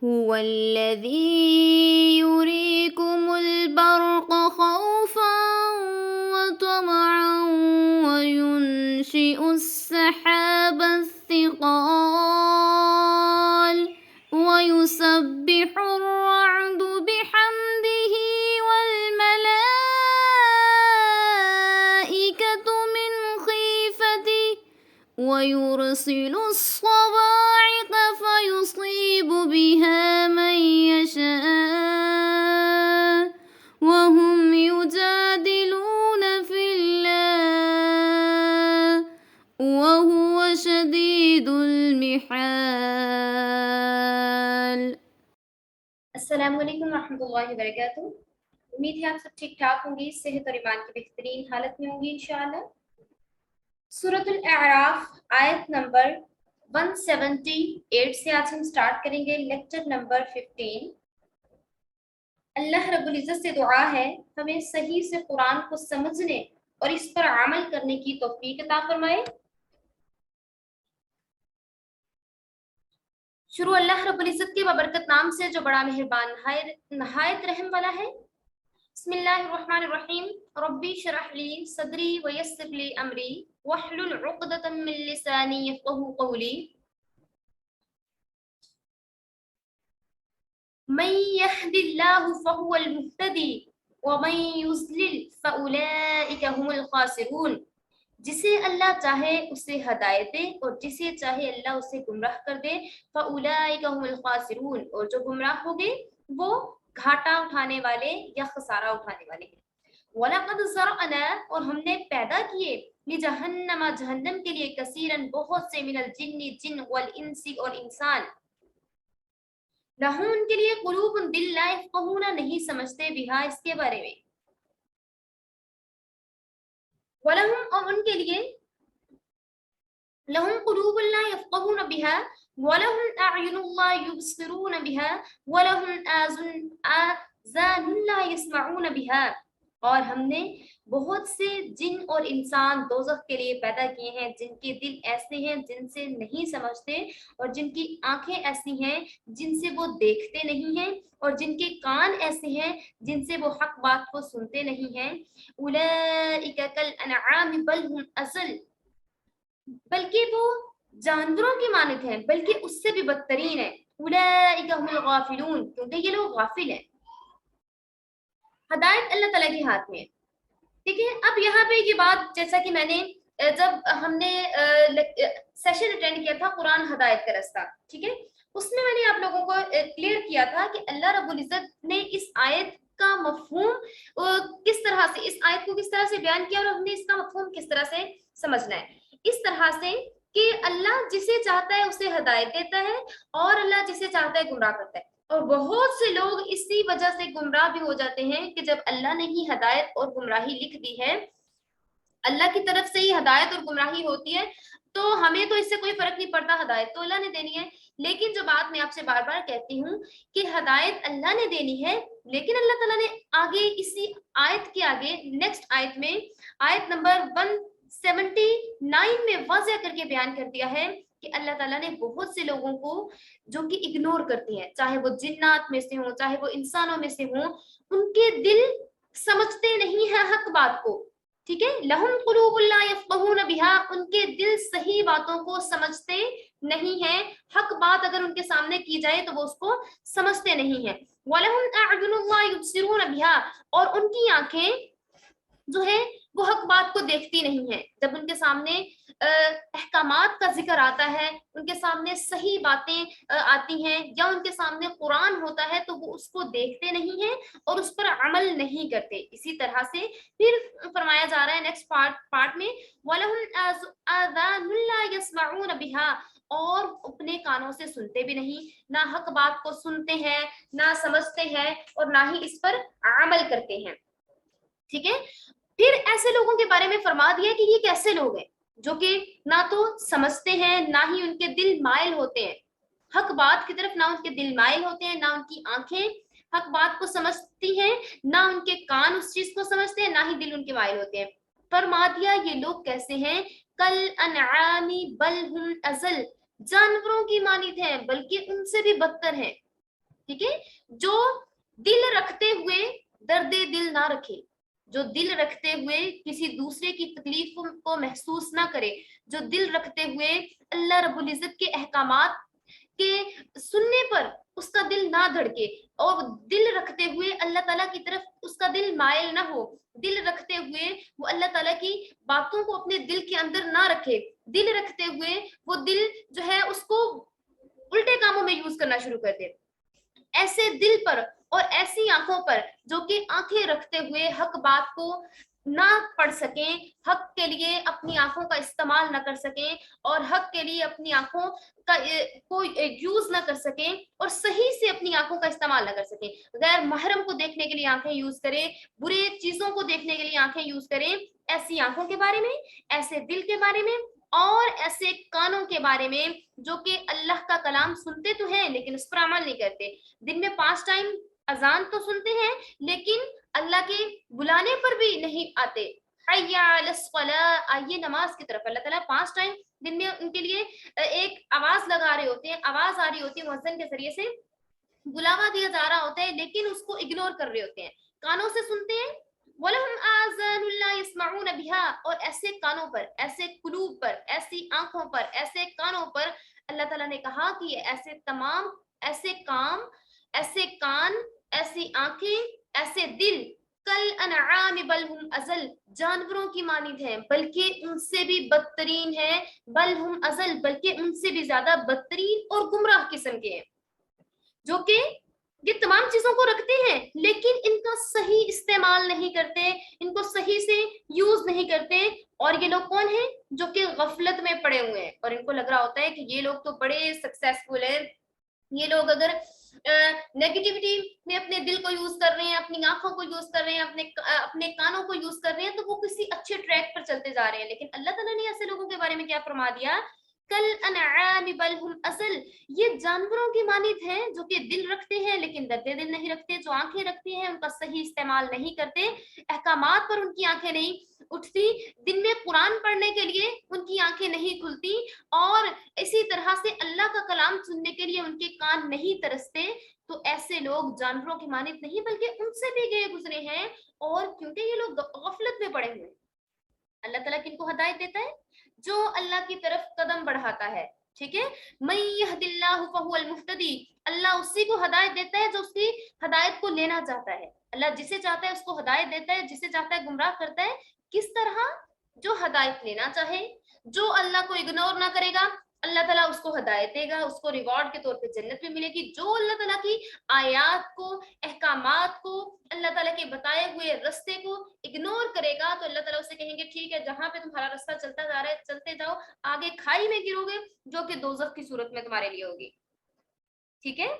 هو الذي يريكم البرق خوفا وطمعا وينشئ السحاب الثقال ويسبح الرعد بحمده والملائكة من خيفته ويرسل الصواعق فيصيب بها من يشاء وهم يجادلون في الله وهو شديد المحال۔ السلام علیکم ورحمۃ اللہ وبرکاتہ۔ امید ہے آپ سب ٹھیک ٹھاک ہوں گی، صحت اور ایمان کی بہترین حالت میں ہوں گی انشاءاللہ۔ سورۃ الاعراف آیت نمبر 178 سے آج ہم سٹارٹ کریں گے لیکچر نمبر 15۔ اللہ رب العزت سے دعا ہے ہمیں صحیح سے قرآن کو سمجھنے اور اس پر عمل کرنے کی توفیق عطا فرمائے۔ شروع اللہ رب العزت کے بابرکت نام سے جو بڑا مہربان نہایت رحم والا ہے۔ بسم اللہ الرحمن الرحیم، ربی شرح لی صدری ویسر لی امری واحلل عقدۃ من لسانی یفقهوا قولی۔ من یہد اللہ فهو المہتدی ومن یضلل فاولئک هم الخاسرون۔ جسے اللہ چاہے اسے ہدایت دے اور جسے چاہے اللہ اسے گمراہ کر دے، فاولئک هم الخاسرون، اور جو گمراہ ہو گئے وہ گھاٹا اٹھانے والے یا خسارہ اٹھانے والے ہیں۔ وَلَقَدْ ذَرَأْنَا، اور ہم نے پیدا کیے، لِجَهَنَّمَ جہنم کے لیے، کثیرن بہت سے، من الجن جن، والانس اور انسان، لہم ان کے لیے، قلوب دل، لا یفقہون نہیں سمجھتے، بہا اس کے بارے میں، وَلَهُمْ اور ان کے لیے، لہم قلوب لا یفقہون بہا وَلَهُمْ أَعْیُنٌ لا یبصرون بہا وَلَهُمْ آذان لا یسمعون بہا۔ اور ہم نے بہت سے جن اور انسان دوزخ کے لیے پیدا کیے ہیں، جن کے دل ایسے ہیں جن سے نہیں سمجھتے، اور جن کی آنکھیں ایسی ہیں جن سے وہ دیکھتے نہیں ہیں، اور جن کے کان ایسے ہیں جن سے وہ حق بات کو سنتے نہیں ہیں۔ اولئک کالانعام بل هم اضل، بلکہ وہ جانوروں کی مانند ہیں بلکہ اس سے بھی بدترین ہیں۔ اولئک هم الغافلون، کیونکہ یہ لوگ غافل ہیں۔ ہدایت اللہ تعالیٰ کے ہاتھ میں ہے، ٹھیک ہے۔ اب یہاں پہ یہ بات، جیسا کہ میں نے جب ہم نے سیشن اٹینڈ کیا تھا قرآن ہدایت کا رستہ، ٹھیک ہے، اس میں نے آپ لوگوں کو کلیئر کیا تھا کہ اللہ رب العزت نے اس آیت کا مفہوم کس طرح سے، اس آیت کو کس طرح سے بیان کیا، اور ہم نے اس کا مفہوم کس طرح سے سمجھنا ہے۔ اس طرح سے کہ اللہ جسے چاہتا ہے اسے ہدایت دیتا ہے، اور اللہ جسے چاہتا ہے گمراہ کرتا ہے، اور بہت سے لوگ اسی وجہ سے گمراہ بھی ہو جاتے ہیں کہ جب اللہ نے ہی ہدایت اور گمراہی لکھ دی ہے، اللہ کی طرف سے ہی ہدایت اور گمراہی ہوتی ہے، تو ہمیں تو اس سے کوئی فرق نہیں پڑتا، ہدایت تو اللہ نے دینی ہے۔ لیکن جو بات میں آپ سے بار بار کہتی ہوں کہ ہدایت اللہ نے دینی ہے، لیکن اللہ تعالیٰ نے آگے اسی آیت کے آگے نیکسٹ آیت میں، آیت نمبر 179 میں واضح کر کے بیان کر دیا ہے کہ اللہ تعالیٰ نے بہت سے لوگوں کو جو کہ اگنور کرتے ہیں، چاہے وہ جنات میں سے ہوں چاہے وہ انسانوں میں سے ہوں، ان کے دل سمجھتے نہیں ہیں حق بات کو، ٹھیک ہے۔ لہم قلوب لا یفقہون بہا، ان کے دل صحیح باتوں کو سمجھتے نہیں ہیں، حق بات اگر ان کے سامنے کی جائے تو وہ اس کو سمجھتے نہیں ہیں۔ وَلَهُمْ أَعْيُنٌ لَا يُبْصِرُونَ بِهَا، اور ان کی آنکھیں جو ہے وہ حق بات کو دیکھتی نہیں ہیں۔ جب ان کے سامنے احکامات کا ذکر آتا ہے، ان کے سامنے صحیح باتیں آتی ہیں، یا ان کے سامنے قرآن ہوتا ہے، تو وہ اس کو دیکھتے نہیں ہیں اور اس پر عمل نہیں کرتے۔ اسی طرح سے پھر فرمایا جا رہا ہے نیکسٹ پارٹ میں، وَلَهُمْ آذَانٌ لَا يَسْمَعُونَ بِهَا، اور اپنے کانوں سے سنتے بھی نہیں، نہ حق بات کو سنتے ہیں، نہ سمجھتے ہیں، اور نہ ہی اس پر عمل کرتے ہیں، ٹھیک ہے۔ پھر ایسے لوگوں کے بارے میں فرما دیا کہ یہ کیسے لوگ ہیں جو کہ نہ تو سمجھتے ہیں، نہ ہی ان کے دل مائل ہوتے ہیں حق بات کی طرف، نہ ان کے دل مائل ہوتے ہیں، نہ ان کی آنکھیں حق بات کو سمجھتی ہیں، نہ ان کے کان اس چیز کو سمجھتے ہیں، نہ ہی دل ان کے مائل ہوتے ہیں۔ فرما دیا یہ لوگ کیسے ہیں، کل انعام بل ہم ازل، جانوروں کی مانند ہیں بلکہ ان سے بھی بدتر ہیں۔ ٹھیک ہے, جو دل رکھتے ہوئے درد دل نہ رکھے, جو دل رکھتے ہوئے کسی دوسرے کی تکلیف کو محسوس نہ کرے, جو دل رکھتے ہوئے اللہ رب العزت کے احکامات کے سننے پر اس کا دل نہ دھڑکے, اور دل رکھتے ہوئے اللہ تعالیٰ کی طرف اس کا دل مائل نہ ہو, دل رکھتے ہوئے وہ اللہ تعالیٰ کی باتوں کو اپنے دل کے اندر نہ رکھے, دل رکھتے ہوئے وہ دل جو ہے اس کو الٹے کاموں میں یوز کرنا شروع کر دے. ایسے دل پر اور ایسی آنکھوں پر جو کہ آنکھیں رکھتے ہوئے حق بات کو نہ پڑھ سکیں, حق کے لیے اپنی آنکھوں کا استعمال نہ کر سکیں, اور حق کے لیے اپنی آنکھوں کا کو یوز نہ کر سکیں, اور صحیح سے اپنی آنکھوں کا استعمال نہ کر سکیں, غیر محرم کو دیکھنے کے لیے آنکھیں یوز کریں, برے چیزوں کو دیکھنے کے لیے آنکھیں یوز کریں, ایسی آنکھوں کے بارے میں, ایسے دل کے بارے میں, اور ایسے کانوں کے بارے میں جو کہ اللہ کا کلام سنتے تو ہیں لیکن اس پر عمل نہیں کرتے. دن میں 5 ٹائم اذان تو سنتے ہیں لیکن اللہ کے بلانے پر بھی نہیں آتے. حی علی الصلاۃ, آئیے نماز کی طرف. اللہ تعالیٰ 5 ٹائم دن میں ان کے لیے ایک آواز لگا رہے ہوتے ہیں, آواز آ رہی ہوتی ہے مؤذن کے ذریعے سے, بلاوا دیا جا رہا ہوتا ہے لیکن اس کو اگنور کر رہے ہوتے ہیں, کانوں سے سنتے ہیں. وَلَهُمْ آذَانٌ لَا يَسْمَعُونَ بِهَا, اور ایسے کانوں پر, ایسے قلوب پر, ایسی آنکھوں پر, ایسے کانوں پر اللہ تعالیٰ نے کہا کہ یہ ایسے تمام, ایسے کام, ایسے کان, ایسی آنکھیں, ایسے دل کل انعام بل ہم ازل, جانوروں کی مانند ہیں بلکہ ان سے بھی بدترین ہیں, بل ہم ازل, بلکہ ان سے بھی زیادہ بدترین اور گمراہ قسم کے ہیں, جو کہ یہ تمام چیزوں کو رکھتے ہیں لیکن ان کا صحیح استعمال نہیں کرتے, ان کو صحیح سے یوز نہیں کرتے. اور یہ لوگ کون ہیں؟ جو کہ غفلت میں پڑے ہوئے ہیں, اور ان کو لگ رہا ہوتا ہے کہ یہ لوگ تو بڑے سکسیسفل ہیں, یہ لوگ اگر نیگیٹیوٹی میں اپنے دل کو یوز کر رہے ہیں, اپنی آنکھوں کو یوز کر رہے ہیں, اپنے کانوں کو یوز کر رہے ہیں, تو وہ کسی اچھے ٹریک پر چلتے جا رہے ہیں. لیکن اللہ تعالیٰ نے ایسے لوگوں کے بارے میں کیا فرما دیا؟ کل انعام بل ہم ازل, یہ جانوروں کی مانند ہیں جو کہ دل رکھتے ہیں لیکن درد دل نہیں رکھتے, جو آنکھیں رکھتے ہیں ان کا صحیح استعمال نہیں کرتے, احکامات پر ان کی آنکھیں نہیں اٹھتی, دن میں قرآن پڑھنے کے لیے ان کی آنکھیں نہیں کھلتی, اور اسی طرح سے اللہ کا کلام سننے کے لیے ان کے کان نہیں ترستے. تو ایسے لوگ جانوروں کی مانند نہیں بلکہ ان سے بھی گئے گزرے ہیں, اور کیونکہ یہ لوگ غفلت میں پڑے ہوئے. اللہ تعالیٰ کن کو ہدایت دیتا ہے؟ جو اللہ کی طرف قدم بڑھاتا ہے, ٹھیک ہے. من یہد اللہ فہو المہتدی, اللہ اسی کو ہدایت دیتا ہے جو اس کی ہدایت کو لینا چاہتا ہے. اللہ جسے چاہتا ہے اس کو ہدایت دیتا ہے, جسے چاہتا ہے گمراہ کرتا ہے. کس طرح؟ جو ہدایت لینا چاہے, جو اللہ کو اگنور نہ کرے گا, اللہ تعالیٰ اس کو ہدایت دے گا, اس کو ریوارڈ کے طور پہ جنت بھی ملے گی. جو اللہ تعالیٰ کی آیات کو, احکامات کو, اللہ تعالیٰ کے بتائے ہوئے رستے کو اگنور کرے گا تو اللہ تعالیٰ اسے کہیں گے ٹھیک ہے, جہاں پہ تمہارا رستہ چلتا جا رہا ہے چلتے جاؤ, آگے کھائی میں گرو گے جو کہ دوزخ کی صورت میں تمہارے لیے ہوگی. ٹھیک ہے,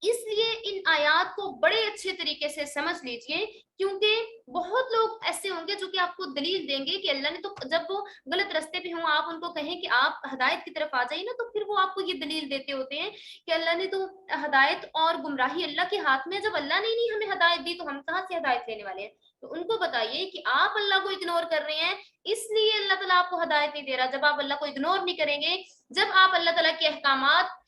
اس لیے ان آیات کو بڑے اچھے طریقے سے سمجھ لیجئے, کیونکہ بہت لوگ ایسے ہوں گے جو کہ آپ کو دلیل دیں گے کہ اللہ نے تو, جب وہ غلط رستے پہ ہوں آپ ان کو کہیں کہ آپ ہدایت کی طرف آ جائیے نا, تو پھر وہ آپ کو یہ دلیل دیتے ہوتے ہیں کہ اللہ نے تو ہدایت اور گمراہی اللہ کے ہاتھ میں, جب اللہ نے نہیں ہمیں ہدایت دی تو ہم کہاں سے ہدایت لینے والے ہیں. تو ان کو بتائیے کہ آپ اللہ کو اگنور کر رہے ہیں, اس لیے اللہ تعالیٰ آپ کو ہدایت نہیں دے رہا. جب آپ اللہ کو اگنور نہیں کریں گے, جب آپ اللہ تعالیٰ کے احکامات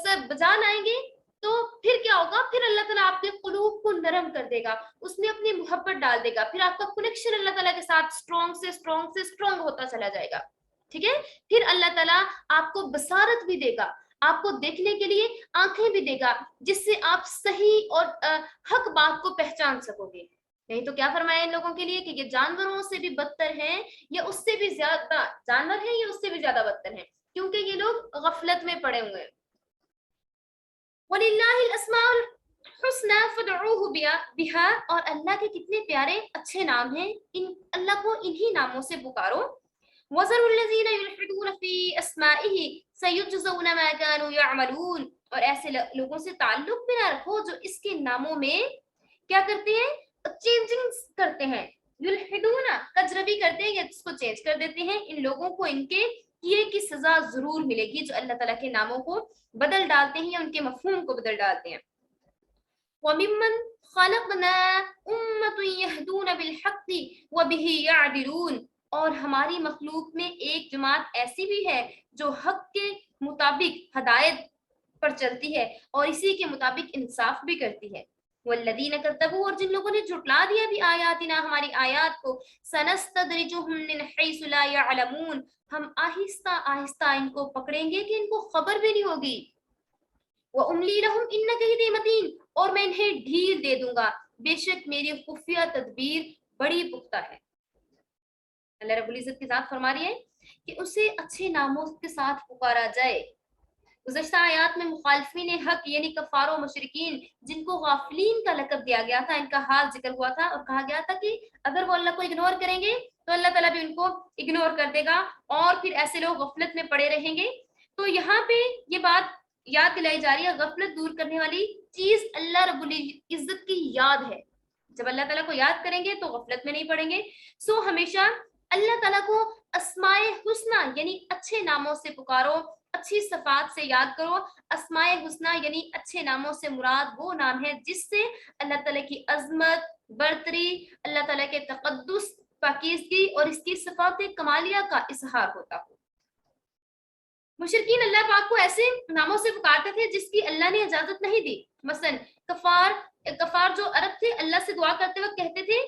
سے بجا لائیں گے, تو پھر کیا ہوگا؟ پھر اللہ تعالیٰ آپ کے قلوب کو نرم کر دے گا, اس میں اپنی محبت ڈال دے گا, پھر آپ کا کنیکشن اللہ تعالیٰ کے ساتھ اسٹرانگ ہوتا چلا جائے گا. ٹھیک ہے, پھر اللہ تعالیٰ آپ کو بصارت بھی دے گا, آپ کو دیکھنے کے لیے آنکھیں بھی دے گا, جس سے آپ صحیح اور حق بات کو پہچان سکو گے. نہیں تو کیا فرمایا ان لوگوں کے لیے کہ یہ جانوروں سے بھی بدتر ہیں, یا اس سے بھی زیادہ جانور ہیں, یا اس سے بھی زیادہ بدتر ہیں, کیونکہ یہ لوگ غفلت میں پڑے ہوئے ہیں. وَلِلَّهِ الْأَسْمَاءُ الْحُسْنَى فَادْعُوهُ بِهَا, اور اللہ کے کتنے پیارے اچھے نام ہیں, اللہ کو انہی ناموں سے پکارو. وَذَرُوا الَّذِينَ يُلْحِدُونَ فِي أَسْمَائِهِ سَيُجْزَوْنَ مَا كَانُوا يَعْمَلُونَ, اور ایسے لوگوں سے تعلق بھی نہ رکھو جو اس کے ناموں میں کیا کرتے ہیں؟ چینجنگ کرتے ہیں. یلحدون, کجربی کرتے ہیں یا اس کو چینج کر دیتے ہیں. ان لوگوں کو ان کے کیے کی سزا ضرور ملے گی جو اللہ تعالیٰ کے ناموں کو بدل ڈالتے ہیں یا ان کے مفہوم کو بدل ڈالتے ہیں. وَمِمَّنْ خَلَقْنَا أُمَّةٌ يَهْدُونَ بِالْحَقِّ وَبِهِ يَعْدِلُونَ, اور ہماری مخلوق میں ایک جماعت ایسی بھی ہے جو حق کے مطابق ہدایت پر چلتی ہے اور اسی کے مطابق انصاف بھی کرتی ہے. والذین کذبوا اور جن لوگوں نے جھٹلا دیا بھی آیاتنا ہماری آیات کو سنستدرجهم من حیث لا یعلمون ہم آہستہ آہستہ ان کو پکڑیں گے کہ ان کو خبر بھی نہیں ہوگی. وَأُمْلِي لَهُمْ إِنَّ كَيْدِي مَتِينٌ اور میں انہیں ڈھیل دے دوں گا بے شک میری خفیہ تدبیر بڑی پختہ ہے. اللہ رب العزت کی ذات فرما رہی ہے کہ اسے اچھے ناموں کے ساتھ پکارا جائے. گزشتہ آیات میں مخالفین حق یعنی کفار و مشرکین جن کو غافلین کا لقب دیا گیا تھا ان کا حال ذکر ہوا تھا اور کہا گیا تھا کہ اگر وہ اللہ کو اگنور کریں گے تو اللہ تعالیٰ بھی ان کو اگنور کر دے گا اور پھر ایسے لوگ غفلت میں پڑے رہیں گے. تو یہاں پہ یہ بات یاد دلائی جا رہی ہے غفلت دور کرنے والی چیز اللہ رب العزت کی یاد ہے. جب اللہ تعالیٰ کو یاد کریں گے تو غفلت میں نہیں پڑیں گے. سو ہمیشہ اللہ تعالیٰ کو اسماء حسنہ یعنی اچھے ناموں سے پکارو, اچھی صفات سے یاد کرو. اسماء حسنہ یعنی اچھے ناموں سے مراد وہ نام ہے جس سے اللہ تعالیٰ کی عظمت, برتری, اللہ تعالیٰ کے تقدس, پاکیزگی اور اس کی صفات کمالیہ کا اظہار ہوتا ہو. مشرکین اللہ پاک کو ایسے ناموں سے پکارتے تھے جس کی اللہ نے اجازت نہیں دی. مثلا کفار جو عرب تھے اللہ سے دعا کرتے وقت کہتے تھے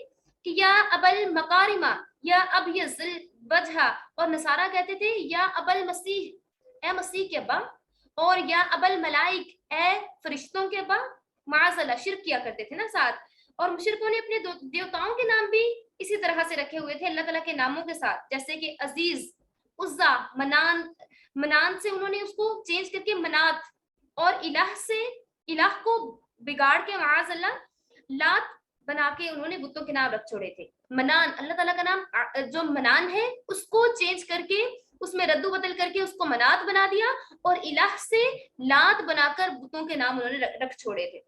کہ یا ابل مکارمہ یا اب یہ ذل وجہ, اور نصارہ کہتے تھے یا ابل مسیح اے مسیح کے ابا, اور یا ابل ملائک اے فرشتوں کے ابا. معاذ اللہ شرک کیا کرتے تھے نا ساتھ. اور مشرکوں نے اپنے دیوتاؤں کے نام بھی اسی طرح سے رکھے ہوئے تھے اللہ تعالیٰ کے ناموں کے ساتھ, جیسے کہ عزیز, عزا, منان سے انہوں نے اس کو چینج کر کے منات, اور الہ سے الہ کو بگاڑ کے معاذ اللہ لات بنا کے انہوں نے بتوں کے نام رکھ چھوڑے تھے. منان اللہ تعالیٰ کا نام جو منان ہے اس کو چینج کر کے اس میں رد و بدل کر کے اس کو منات بنا دیا اور الہ سے لات بنا کر بتوں کے نام انہوں نے رکھ چھوڑے تھے.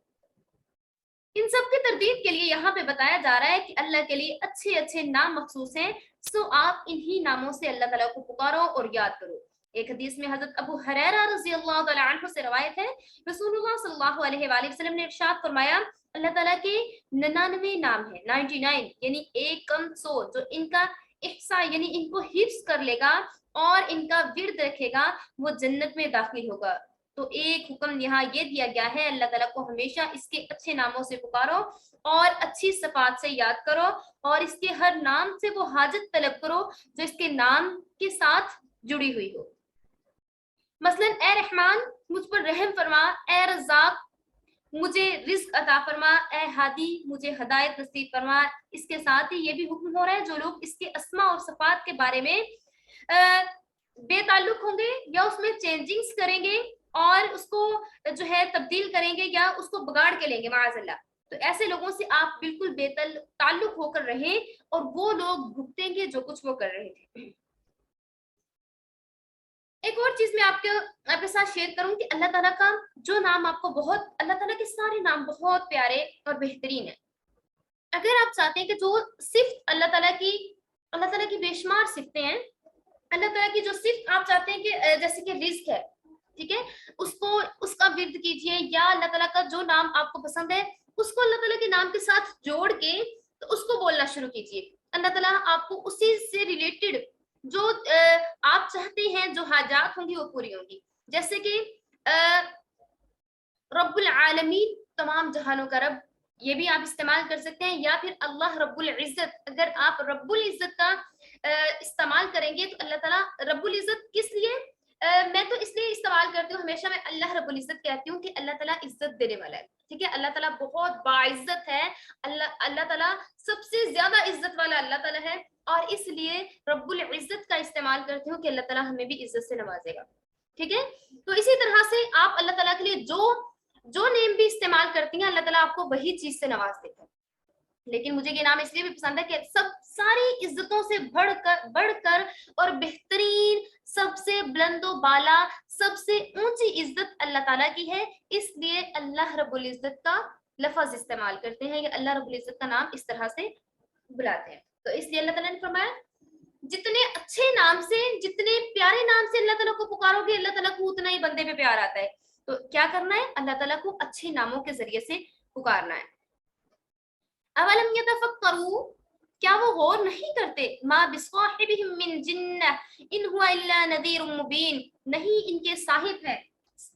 ان سب کی تردید کے لیے یہاں پہ بتایا جا رہا ہے کہ اللہ کے لیے اچھے اچھے نام مخصوص ہیں, سو آپ انہی ناموں سے اللہ تعالیٰ کو پکارو اور یاد کرو. ایک حدیث میں حضرت ابو ہریرہ رضی اللہ تعالیٰ عنہ سے روایت ہے, رسول اللہ صلی اللہ علیہ وآلہ وسلم نے ارشاد فرمایا اللہ تعالیٰ کے 99 نام ہیں, 99 یعنی 1 کم 100, جو ان کا احصاء یعنی ان کو حفظ کر لے گا اور ان کا ورد رکھے گا وہ جنت میں داخل ہوگا. تو ایک حکم یہاں یہ دیا گیا ہے اللہ تعالیٰ کو ہمیشہ اس کے اچھے ناموں سے پکارو اور اچھی صفات سے یاد کرو اور اس کے ہر نام سے وہ حاجت طلب کرو جو اس کے نام کے ساتھ جڑی ہوئی ہو. مثلا اے رحمان مجھ پر رحم فرما, اے رزاق مجھے رزق عطا فرما, اے ہادی مجھے ہدایت نصیب فرما. اس کے ساتھ ہی یہ بھی حکم ہو رہا ہے جو لوگ اس کے اسماء اور صفات کے بارے میں بے تعلق ہوں گے یا اس میں چینجنگز کریں گے اور اس کو جو ہے تبدیل کریں گے یا اس کو بگاڑ کے لیں گے معاذ اللہ, تو ایسے لوگوں سے آپ بالکل بے تعلق ہو کر رہیں اور وہ لوگ بھگتیں گے جو کچھ وہ کر رہے تھے. ایک اور چیز میں آپ کے ساتھ شیئر کروں کہ اللہ تعالیٰ کا جو نام آپ کو بہت, اللہ تعالیٰ کے سارے نام بہت پیارے اور بہترین ہیں. اگر آپ چاہتے ہیں کہ جو صفت اللہ تعالیٰ کی بے شمار صفتیں ہیں, اللہ تعالیٰ کی جو صفت آپ چاہتے ہیں کہ جیسے کہ رزق ہے, ٹھیک ہے, اس کا ورد کیجئے, یا اللہ تعالیٰ کا جو نام آپ کو پسند ہے اس کو اللہ تعالیٰ کے نام کے ساتھ جوڑ کے تو اس کو بولنا شروع کیجئے. اللہ تعالیٰ آپ کو اسی سے ریلیٹڈ جو آپ چاہتے ہیں جو حاجات ہوں گی وہ پوری ہوں گی. جیسے کہ رب العالمین تمام جہانوں کا رب, یہ بھی آپ استعمال کر سکتے ہیں, یا پھر اللہ رب العزت. اگر آپ رب العزت کا استعمال کریں گے تو اللہ تعالیٰ رب العزت کس لیے, میں تو اس لیے استعمال کرتی ہوں, ہمیشہ میں اللہ رب العزت کہتی ہوں کہ اللہ تعالیٰ عزت دینے والا ہے, ٹھیک ہے, اللہ تعالیٰ بہت باعزت ہے, اللہ تعالیٰ سب سے زیادہ عزت والا اللہ تعالیٰ ہے, اور اس لیے رب العزت کا استعمال کرتی ہوں کہ اللہ تعالیٰ ہمیں بھی عزت سے نوازے گا, ٹھیک ہے. تو اسی طرح سے آپ اللہ تعالیٰ کے لیے جو نیم بھی استعمال کرتی ہیں اللہ تعالیٰ آپ کو وہی چیز سے نواز دیتا ہے. لیکن مجھے یہ نام اس لیے بھی پسند ہے کہ ساری عزتوں سے بڑھ کر اور بہترین, سب سے بلند و بالا, سب سے اونچی عزت اللہ تعالیٰ کی ہے, اس لیے اللہ رب العزت کا لفظ استعمال کرتے ہیں یا اللہ رب العزت کا نام اس طرح سے بلاتے ہیں. تو اس لیے اللہ تعالیٰ نے فرمایا جتنے اچھے نام سے, جتنے پیارے نام سے اللہ تعالیٰ کو پکارو گے اللہ تعالیٰ کو اتنا ہی بندے پہ پیار آتا ہے. تو کیا کرنا ہے, اللہ تعالیٰ کو اچھے ناموں کے ذریعے سے پکارنا ہے. اولم یتفکروا, کیا وہ غور نہیں کرتے, ما بصاحبہم من جنہ ان ہوا الا نذیر مبین, نہیں ان کے صاحب ہے,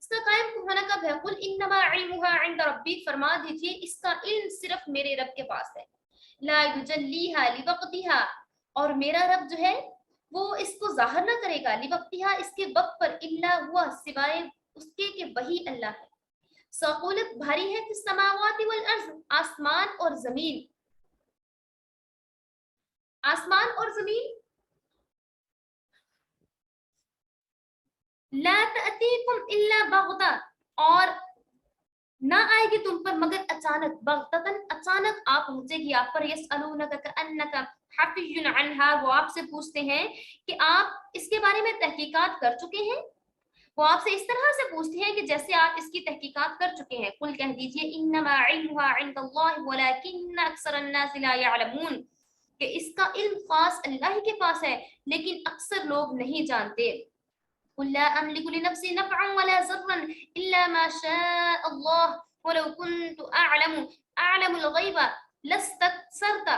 اس کا قائم ہونا کب ہے؟ قل انما علمها عند ربی، فرما دیجئے اس کا علم صرف میرے رب کے پاس ہے. لا یجلیھا لوقتھا، اور میرا رب جو ہے وہ اس کو ظاہر نہ کرے گا، لوقتھا اس کے وقت پر، الا ہوا سوائے اس کے کہ وہی اللہ ہے. ثقولت بھاری ہے کہ السماوات والارض، آسمان اور زمین، آسمان اور زمین. لا تأتیکم الا بغتہ، اور نہ آئے گی تم پر مگر اچانک، بغتتن اچانک آپ پہنچے گی آپ پر. یسألونک کأنک حفی عنہا، وہ آپ سے پوچھتے ہیں کہ آپ اس کے بارے میں تحقیقات کر چکے ہیں. وہ آپ سے اس طرح سے پوچھتے ہیں کہ جیسے آپ اس کی تحقیقات کر چکے ہیں. قل کہہ دیجئے انما علمها عند اللہ ولکن اکثر الناس لا يعلمون، کہ اس کا علم خاص اللہ ہی کے پاس ہے لیکن اکثر لوگ نہیں جانتے. قل لا املك لنفسي نفعا ولا ضرا الا ما شاء الله ولو كنت اعلم الغيب لاستكثرت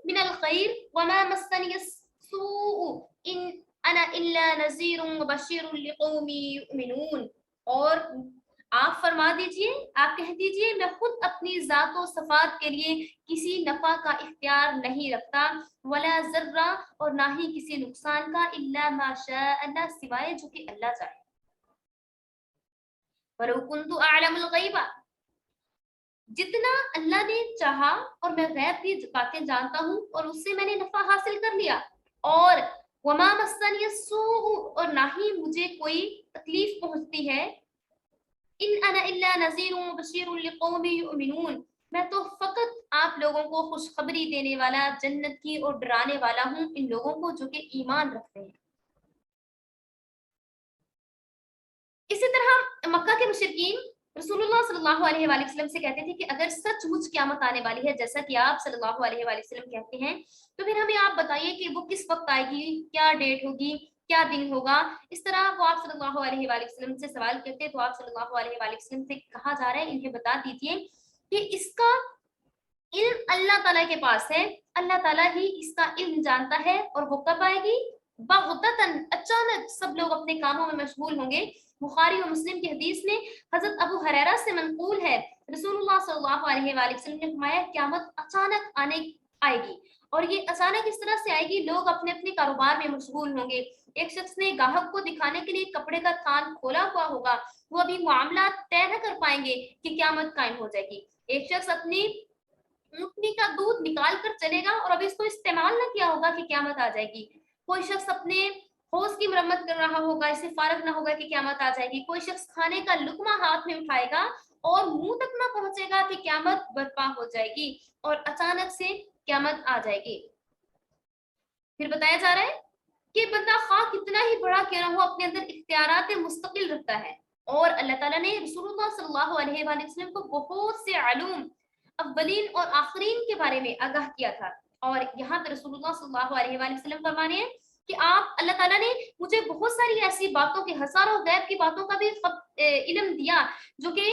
من الخير وما مسني السوء ان انا الا نذير وبشير لقوم يؤمنون. اور آپ فرما دیجئے، آپ کہہ دیجئے میں خود اپنی ذات و صفات کے لیے کسی نفع کا اختیار نہیں رکھتا، ولا ذرہ، اور نہ ہی کسی نقصان کا، الا ما شاء اللہ، سوائے جو کہ اللہ چاہے. وَلَوْ كُنْتُ أَعْلَمُ الْغَيْبَ، جتنا اللہ نے چاہا اور میں غیب کی باتیں جانتا ہوں اور اس سے میں نے نفع حاصل کر لیا. اور وما مسنی السوء، اور نہ ہی مجھے کوئی تکلیف پہنچتی ہے. ان انا الا نذیر وبشیر لقوم یؤمنون، میں تو فقط آپ لوگوں کو خوشخبری دینے والا، جنت کی اور ڈرانے والا ہوں ان لوگوں کو جو کہ ایمان رکھتے ہیں. اسی طرح مکہ کے مشرکین رسول اللہ صلی اللہ علیہ وآلہ وسلم سے کہتے تھے کہ اگر سچ مچ قیامت آنے والی ہے جیسا کہ آپ صلی اللہ علیہ وآلہ وسلم کہتے ہیں تو پھر ہمیں آپ بتائیے کہ وہ کس وقت آئے گی، کیا ڈیٹ ہوگی، کیا دن ہوگا. اس طرح وہ آپ صلی اللہ علیہ وآلہ وسلم سے سوال کرتے تو آپ صلی اللہ علیہ وآلہ وسلم سے کہا جا رہا ہے انہیں بتا دیجئے کہ اس کا علم اللہ تعالیٰ کے پاس ہے، اللہ تعالیٰ ہی اس کا علم جانتا ہے. اور وہ کب آئے گی؟ بغتتن، اچانک، سب لوگ اپنے کاموں میں مشغول ہوں گے. بخاری و مسلم کی حدیث میں حضرت ابو ہریرہ سے منقول ہے رسول اللہ صلی اللہ علیہ وآلہ وسلم نے فرمایا قیامت اچانک آئے گی. اور یہ اچانک اس طرح سے آئے گی، لوگ اپنے اپنے کاروبار میں مشغول ہوں گے. ایک شخص نے گاہک کو دکھانے کے لیے کپڑے کا تھان کھولا ہوا ہوگا، وہ ابھی معاملات طے نہ کر پائیں گے کہ قیامت قائم ہو جائے گی. ایک شخص اپنی اونٹنی کا دودھ نکال کر چلے گا اور ابھی اس کو استعمال نہ کیا ہوگا کہ قیامت آ جائے گی. کوئی شخص اپنے حوض کی مرمت کر رہا ہوگا، اسے فارغ نہ ہوگا کہ قیامت آ جائے گی. کوئی شخص کھانے کا لقمہ ہاتھ میں اٹھائے گا اور منہ تک نہ پہنچے گا کہ قیامت برپا ہو جائے گی اور اچانک سے قیامت آ جائے گی. پھر بتایا جا رہا ہے کہ بندہ خواہ کتنا ہی بڑا کیوں نہ ہو اپنے اندر اختیارات مستقل رکھتا ہے. اور اللہ تعالیٰ نے رسول اللہ صلی اللہ علیہ وآلہ وسلم کو بہت سے علوم اولین اور آخرین کے بارے میں آگاہ کیا تھا. اور یہاں پہ رسول اللہ صلی اللہ علیہ وآلہ وسلم فرمانے ہیں کہ آپ، اللہ تعالیٰ نے مجھے بہت ساری ایسی باتوں کے، ہزاروں غیب کی باتوں کا بھی علم دیا جو کہ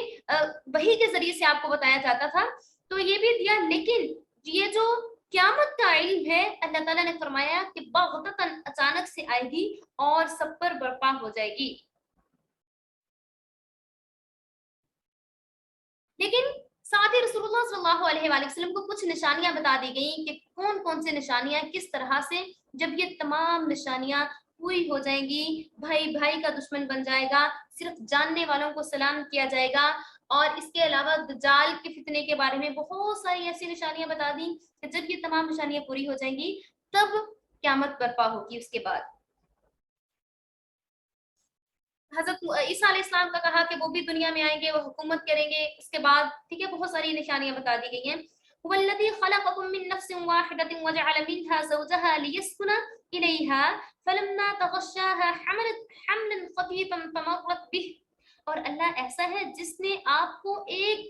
وحی کے ذریعے سے آپ کو بتایا جاتا تھا، تو یہ بھی دیا. لیکن یہ جو قیامت کا علم ہے اللہ تعالیٰ نے فرمایا کہ بغتتاً اچانک سے آئے گی اور سب پر برپا ہو جائے گی. لیکن ساتھ ہی رسول اللہ صلی اللہ علیہ وآلہ وسلم کو کچھ نشانیاں بتا دی گئیں کہ کون کون سے نشانیاں کس طرح سے، جب یہ تمام نشانیاں پوری ہو جائیں گی، بھائی بھائی کا دشمن بن جائے گا، صرف جاننے والوں کو سلام کیا جائے گا. اور اس کے علاوہ دجال کے فتنے کے بارے میں بہت ساری ایسی نشانیاں بتا دیں کہ جب یہ تمام نشانیاں پوری ہو جائیں گی تب قیامت برپا ہوگی. اس کے بعد حضرت عیسیٰ علیہ السلام کا کہا کہ وہ بھی دنیا میں آئیں گے، وہ حکومت کریں گے. اس کے بعد ٹھیک ہے بہت ساری نشانیاں بتا دی گئی ہیں. والذی خلقکم من نفس واحدۃ وجعل منها زوجها ليسكن الیها فلما تغشاها حملت حملا خفیفا فمرت به. اور اللہ ایسا ہے جس نے آپ کو ایک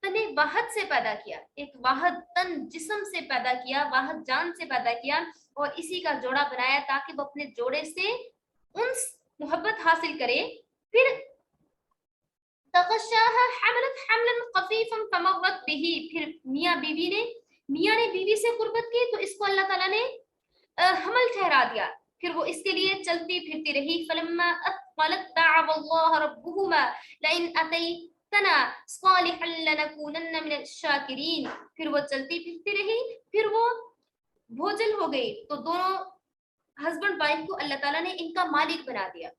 تن واحد سے پیدا کیا، ایک واحد تن جسم سے پیدا کیا، واحد جان سے پیدا کیا اور اسی کا جوڑا بنایا تاکہ وہ اپنے جوڑے سے انس، محبت حاصل کرے. پھر تغشاها حملت حملا خفیفا فمرت به، پھر میاں نے بیوی سے قربت کی تو اس کو اللہ تعالیٰ نے حمل ٹھہرا دیا. پھر وہ اس کے لیے چلتی پھرتی رہی. فلما اثقلت دعوا الله ربهما لئن اتيتنا صالحا لنكونن من الشاكرين. پھر وہ چلتی پھرتی رہی, پھر وہ بھوجل ہو گئی, تو دونوں ہسبینڈ وائف کو اللہ تعالیٰ نے ان کا مالک بنا دیا,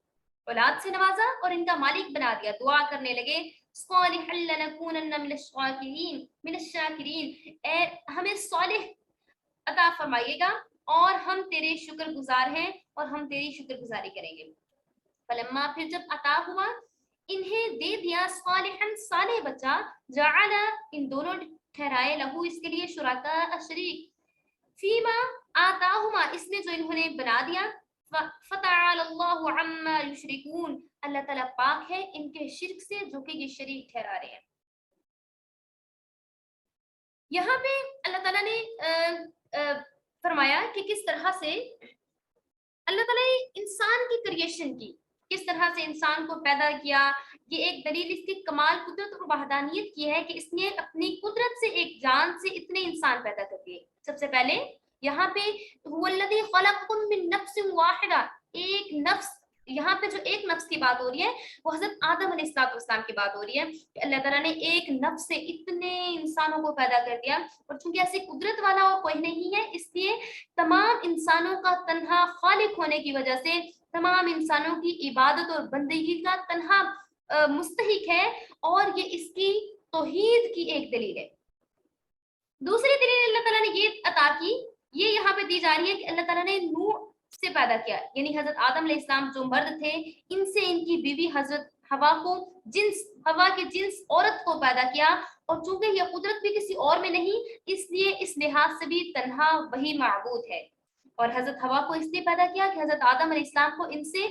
اولاد سے نوازا اور ان کا مالک بنا دیا. دعا کرنے لگے صالحا لنكونن من الشاکرین من الشاکرین, اے ہمیں صالح عطا فرمائیے گا اور ہم تیرے شکر گزار ہیں اور ہم تیری شکر گزاری کریں گے. فلما پھر جب عطا ہوا انہیں دے دیا صالحا صالح بچہ, جعل ان دونوں ٹھہرائے لہو اس کے لیے شرکاء شریک, فیما آتاہما اس میں جو انہوں نے بنا دیا, فتعال اللہ عما یشرکون اللہ تعالیٰ پاک ہے ان کے شرک سے جو کہ یہ شریک ٹھہرا رہے ہیں. یہاں پہ اللہ تعالیٰ نے فرمایا کہ کس طرح سے اللہ تعالیٰ نے انسان کی کریشن کی, کس طرح سے انسان کو پیدا کیا. یہ ایک دلیل اس کی کمال قدرت اور وحدانیت کی ہے کہ اس نے اپنی قدرت سے ایک جان سے اتنے انسان پیدا کر دیے. سب سے پہلے یہاں پہ هو الذی خلقکم من نفس واحدہ, ایک نفس, یہاں پہ جو ایک نفس کی بات ہو رہی ہے وہ حضرت آدم علیہ السلام کی بات ہو رہی ہے کہ اللہ تعالیٰ نے ایک نفس سے اتنے انسانوں کو پیدا کر دیا. اور چونکہ ایسی قدرت والا اور کوئی نہیں ہے اس لیے تمام انسانوں کا تنہا خالق ہونے کی وجہ سے تمام انسانوں کی عبادت اور بندگی کا تنہا مستحق ہے, اور یہ اس کی توحید کی ایک دلیل ہے. دوسری دلیل اللہ تعالیٰ نے یہ عطا کی, یہ یہاں پہ دی جا رہی ہے کہ اللہ تعالیٰ نے نوح سے پیدا کیا, یعنی حضرت آدم علیہ السلام جو مرد تھے ان سے ان کی بیوی حضرت ہوا کو ہوا کے جنس عورت کو پیدا کیا. اور چونکہ یہ قدرت بھی کسی اور میں نہیں اس لیے اس لحاظ سے بھی تنہا وہی معبود ہے. اور حضرت ہوا کو اس لیے پیدا کیا کہ حضرت آدم علیہ السلام کو ان سے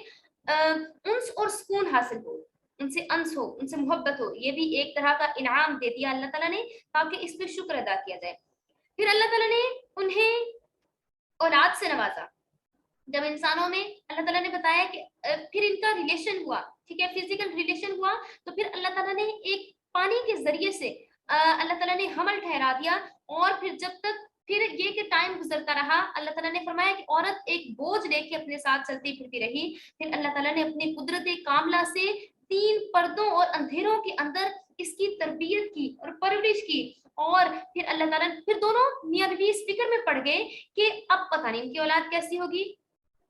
انس اور سکون حاصل ہو, ان سے انس ہو, ان سے محبت ہو. یہ بھی ایک طرح کا انعام دے دیا اللہ تعالیٰ نے تاکہ اس پہ شکر ادا کیا جائے. پھر اللہ تعالیٰ نے انہیں اولاد سے نوازا. جب انسانوں میں اللہ تعالیٰ نے بتایا کہ پھر ان کا ریلیشن ہوا, ٹھیک ہے, فزیکل ریلیشن ہوا, تو پھر اللہ تعالیٰ نے ایک پانی کے ذریعے سے اللہ تعالیٰ نے حمل ٹھہرا دیا. اور پھر جب تک پھر یہ کہ ٹائم گزرتا رہا, اللہ تعالیٰ نے فرمایا کہ عورت ایک بوجھ لے کے اپنے ساتھ چلتی پھرتی رہی. پھر اللہ تعالیٰ نے اپنی قدرت کاملہ سے 3 پردوں اور اندھیروں کے اندر اس کی تربیت کی اور پرورش کی. اور پھر اللہ تعالیٰ پھر دونوں میاں بیوی اس فکر میں پڑ گئے کہ اب پتہ نہیں ان کی اولاد کیسی ہوگی,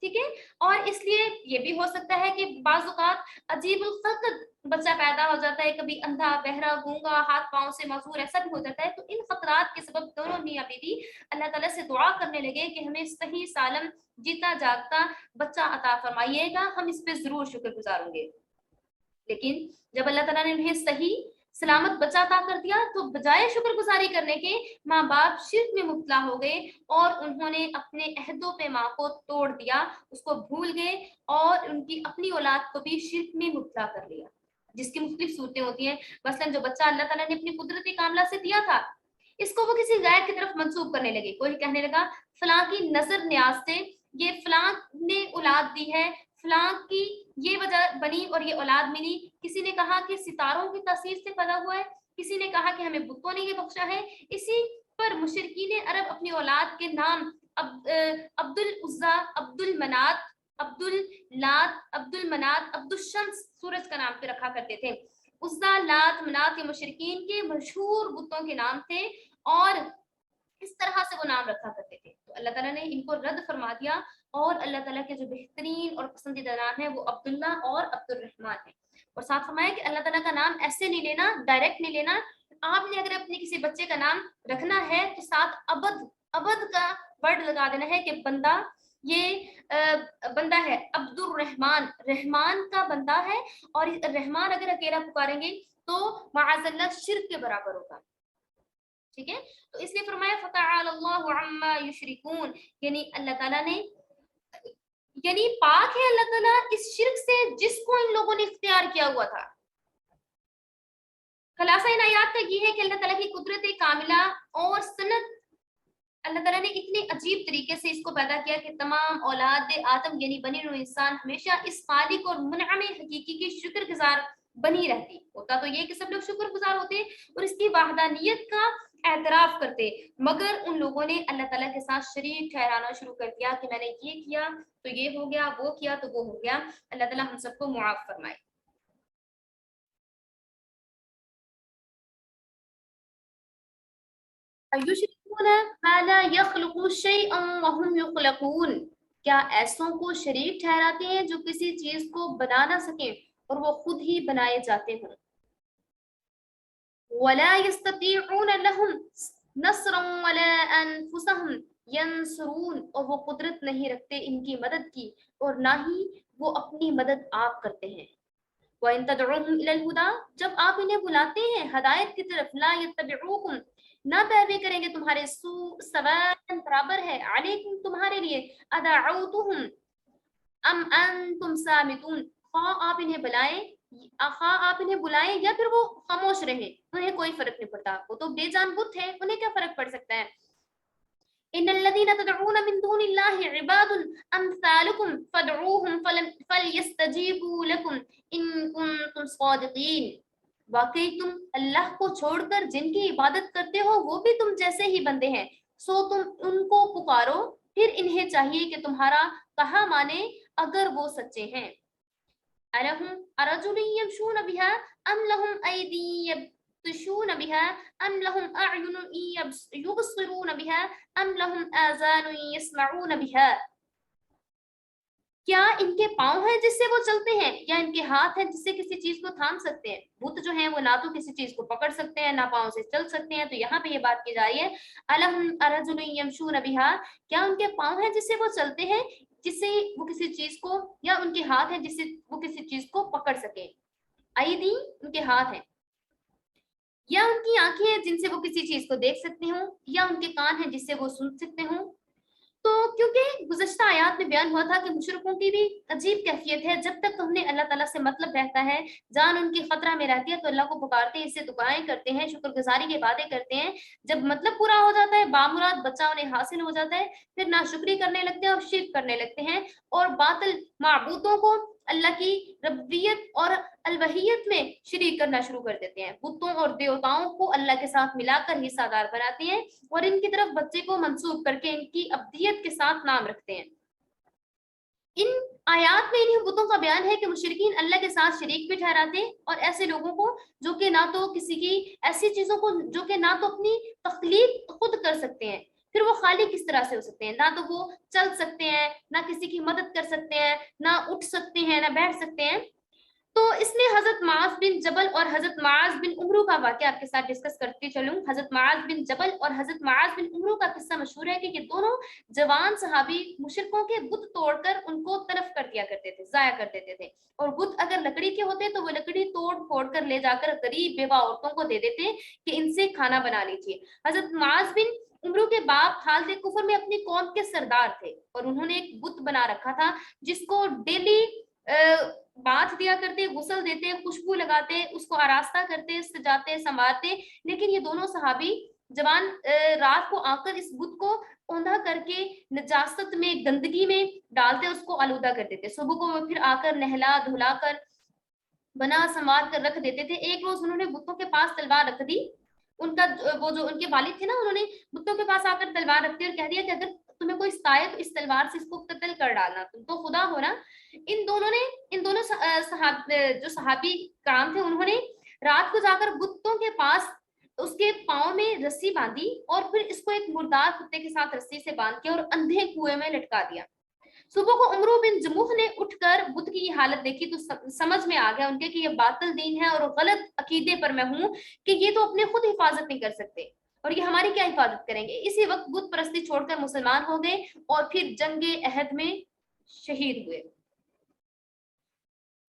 ٹھیک ہے. اور اس لیے یہ بھی ہو سکتا ہے کہ بعض اوقات عجیب الخلقت بچہ پیدا ہو جاتا ہے, کبھی اندھا, بہرا, گونگا, ہاتھ پاؤں سے معذور, ایسا بھی ہو جاتا ہے. تو ان خطرات کے سبب دونوں میاں بیوی اللہ تعالیٰ سے دعا کرنے لگے کہ ہمیں صحیح سالم جیتا جاگتا بچہ عطا فرمائیے گا, ہم اس پہ ضرور شکر گزار ہوں گے. لیکن جب اللہ تعالیٰ نے انہیں صحیح سلامت بچہ عطا کر دیا تو بجائے شکر گزاری کرنے کے ماں باپ شرک میں مبتلا ہو گئے اور انہوں نے اپنے عہد و پیمان کو توڑ دیا, اس کو بھول گئے اور ان کی اپنی اولاد کو بھی شرک میں مبتلا کر لیا, جس کی مختلف صورتیں ہوتی ہیں. مثلا جو بچہ اللہ تعالیٰ نے اپنی قدرت کاملہ سے دیا تھا اس کو وہ کسی غیر کی طرف منسوب کرنے لگے. کوئی کہنے لگا فلاں کی نظر نیاز سے یہ فلاں نے اولاد دی ہے, فلاں کی یہ وجہ بنی اور یہ اولاد ملی. کسی نے کہا کہ ستاروں کی تاثیر سے پیدا ہوا ہے, کسی نے کہا کہ ہمیں بتوں نے یہ بخشا ہے. اسی پر مشرکین عرب اپنی اولاد کے نام عبد العزا, عبد المنات, عبد اللات, عبد المنات, عبد الشمس سورج کا نام پہ رکھا کرتے تھے. عزا, لات, منات یہ مشرکین کے مشہور بتوں کے نام تھے اور اس طرح سے وہ نام رکھا کرتے تھے. تو اللہ تعالیٰ نے ان کو رد فرما دیا اور اللہ تعالیٰ کے جو بہترین اور پسندیدہ نام ہے وہ عبداللہ اور عبد الرحمن ہے. اور ساتھ فرمایا کہ اللہ تعالیٰ کا نام ایسے نہیں لینا, ڈائریکٹ نہیں لینا. آپ نے اگر اپنے کسی بچے کا نام رکھنا ہے تو ساتھ ابد کا ورڈ لگا دینا ہے کہ بندہ, یہ بندہ ہے عبد الرحمن, رحمان کا بندہ ہے. اور رحمان اگر اکیلا پکاریں گے تو معاذ اللہ شرک کے برابر ہوگا, ٹھیک ہے. تو اس لیے فرمایا فتعال اللہ عما یشرکون, یعنی اللہ تعالیٰ نے یعنی پاک ہے اللہ تعالیٰ اس شرک سے جس کو ان لوگوں نے اختیار کیا ہوا تھا. خلاصہ ان آیات کا یہ ہے کہ اللہ تعالیٰ کی قدرت کاملہ اور سنت, اللہ تعالیٰ نے اتنے عجیب طریقے سے اس کو پیدا کیا کہ تمام اولاد آدم یعنی بنی نوع انسان ہمیشہ اس خالق اور منعم حقیقی کی شکر گزار بنی رہتی. ہوتا تو یہ کہ سب لوگ شکر گزار ہوتے اور اس کی وحدانیت کا اعتراف کرتے، مگر ان لوگوں نے اللہ تعالیٰ کے ساتھ شریک ٹھہرانا شروع کر دیا کہ میں نے یہ کیا تو یہ ہو گیا، وہ کیا تو وہ ہو گیا۔ اللہ تعالیٰ ہم سب کو معاف فرمائے۔ ایشرکون ما لا یخلق شیئا وهم یخلقون، کیا ایسوں کو شریک ٹھہراتے ہیں جو کسی چیز کو بنا نہ سکیں اور وہ خود ہی بنائے جاتے ہوں۔ ولا یستطیعون لهم نصرا ولا انفسهم ینصرون، اور وہ قدرت نہیں رکھتے ان کی مدد کی اور نہ ہی وہ اپنی مدد آپ کرتے ہیں۔ وَإِن تَدْعُوهُمْ إِلَى الْهُدَىٰ، جب آپ انہیں بلاتے ہیں ہدایت کی طرف، لا يتبعوكم، نہ پیروی کریں گے تمہارے، سواء برابر ہے، علیکم تمہارے لیے، ادعوتہم ام انتم صامتون، خواہ آپ انہیں بلائیں یا پھر وہ خاموش رہیں، انہیں کوئی فرق نہیں پڑتا، وہ تو بے جان بت ہے، انہیں کیا فرق پڑ سکتا ہے۔ ان الذين تدعون من دون الله عباد امثالكم فادعوهم فليستجيبوا لكم ان كنتم صادقين، واقعی تم اللہ کو چھوڑ کر جن کی عبادت کرتے ہو وہ بھی تم جیسے ہی بندے ہیں، سو تم ان کو پکارو، پھر انہیں چاہیے کہ تمہارا کہا مانے اگر وہ سچے ہیں۔ أَلَهُمْ أَرْجُلٌ يَمْشُونَ بِهَا أَمْ لَهُمْ أَيْدٍ يَبْطِشُونَ بِهَا أَمْ لَهُمْ أَعْيُنٌ يُبْصِرُونَ بِهَا أَمْ لَهُمْ آذَانٌ يَسْمَعُونَ بِهَا، کیا ان کے پاؤں ہیں جس سے وہ چلتے ہیں یا ان کے ہاتھ ہیں جس سے کسی چیز کو تھام سکتے ہیں؟ بت جو ہیں وہ نہ تو کسی چیز کو پکڑ سکتے ہیں نہ پاؤں سے چل سکتے ہیں، تو یہاں پہ یہ بات کی جا رہی ہے الہم ارجل یمشون بها، کیا ان کے پاؤں ہیں جس سے وہ چلتے ہیں، جس سے وہ کسی چیز کو، یا ان کے ہاتھ ہیں جس سے وہ کسی چیز کو پکڑ سکے، ایدی ان کے ہاتھ ہیں، یا ان کی آنکھیں ہیں جن سے وہ کسی چیز کو دیکھ سکتے ہوں، یا ان کے کان ہیں جس سے وہ سن سکتے ہوں۔ تو کیونکہ گزشتہ آیات میں بیان ہوا تھا کہ مشرکوں کی بھی عجیب کیفیت ہے، جب تک انہیں اللہ تعالیٰ سے مطلب رہتا ہے، جان ان کی خطرہ میں رہتی ہے، تو اللہ کو پکارتے ہیں، اس سے دعائیں کرتے ہیں، شکر گزاری کی باتیں کرتے ہیں، جب مطلب پورا ہو جاتا ہے، بامراد بچہ انہیں حاصل ہو جاتا ہے، پھر ناشکری کرنے لگتے ہیں اور شرک کرنے لگتے ہیں، اور باطل معبودوں کو اللہ کی ربوبیت اور الوہیت میں شریک کرنا شروع کر دیتے ہیں، بتوں اور دیوتاؤں کو اللہ کے ساتھ ملا کر حصہ دار بناتے ہیں، اور ان کی طرف بچے کو منسوب کر کے ان کی ابدیت کے ساتھ نام رکھتے ہیں۔ ان آیات میں انہیں بتوں کا بیان ہے کہ مشرکین اللہ کے ساتھ شریک بھی ٹھہراتے ہیں، اور ایسے لوگوں کو جو کہ نہ تو کسی کی، ایسی چیزوں کو جو کہ نہ تو اپنی تخلیق خود کر سکتے ہیں، پھر وہ خالق کس طرح سے ہو سکتے ہیں، نہ تو وہ چل سکتے ہیں، نہ کسی کی مدد کر سکتے ہیں، نہ اٹھ سکتے ہیں، نہ بیٹھ سکتے ہیں۔ تو اس میں حضرت معاذ بن جبل اور حضرت معاذ بن عمرو کا واقعہ آپ کے ساتھ ڈسکس کرتی چلوں۔ حضرت معاذ بن جبل اور حضرت معاذ بن عمرو کا قصہ مشہور ہے کہ یہ دونوں جوان صحابی مشرکوں کے بت توڑ کر ان کو تلف کر دیا کرتے تھے، ضائع کر دیتے تھے، اور بت اگر لکڑی کے ہوتے تو وہ لکڑی توڑ پھوڑ کر لے جا کر غریب بیوہ عورتوں کو دے دیتے کہ ان سے کھانا بنا لیجیے۔ حضرت معاذ بن عمرو کے باپ حالت کفر میں اپنی قوم کے سردار تھے، اور انہوں نے ایک بت بنا رکھا تھا جس کو ڈیلی باتھ دیا کرتے، غسل دیتے، خوشبو لگاتے، اس کو آراستہ کرتے، سجاتے، سنوارتے، لیکن یہ دونوں صحابی جوان رات کو آ کر اس بت کو اوندھا کر کے نجاست میں، گندگی میں ڈالتے، اس کو آلودہ کر دیتے، صبح کو وہ پھر آ کر نہلا دھلا کر بنا سنوار کر رکھ دیتے تھے۔ ایک روز انہوں نے بتوں کے پاس تلوار رکھ دی، ان کا وہ جو ان کے والد تھے نا، انہوں نے بتوں کے پاس آ کر تلوار رکھ دی اور کہہ دیا کہ اگر تمہیں کوئی ستائے تو اس تلوار سے اس کو قتل کر ڈالنا، تم تو خدا ہو نا۔ ان دونوں جو صحابی کرام تھے، انہوں نے رات کو جا کر بتوں کے پاس اس کے پاؤں میں رسی باندھی اور پھر اس کو ایک مردار کتے کے ساتھ رسی سے باندھ کے اور اندھے کنویں میں لٹکا دیا۔ صبح کو عمرو بن جموح نے اٹھ کر بت کی یہ حالت دیکھی تو سمجھ میں آ گیا ان کے کہ یہ باطل دین ہے اور غلط عقیدے پر میں ہوں، کہ یہ تو اپنے خود حفاظت نہیں کر سکتے اور یہ ہماری کیا حفاظت کریں گے۔ اسی وقت بت پرستی چھوڑ کر مسلمان ہو گئے اور پھر جنگ احد میں شہید ہوئے۔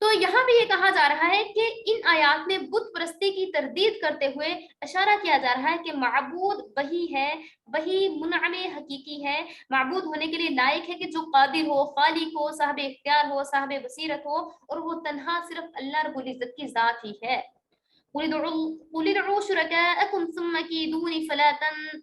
تو یہاں بھی یہ کہا جا رہا ہے کہ ان آیات میں بت پرستی کی تردید کرتے ہوئے اشارہ کیا جا رہا ہے کہ معبود وہی ہے، وہی منعم حقیقی ہے، معبود ہونے کے لیے لائق ہے کہ جو قادر ہو، خالق ہو، صاحب اختیار ہو، صاحب بصیرت ہو، اور وہ تنہا صرف اللہ رب العزت کی ذات ہی ہے۔ قُلِ ادْعُوا شُرَكَاءَكُمْ ثُمَّ كِيدُونِ فَلَا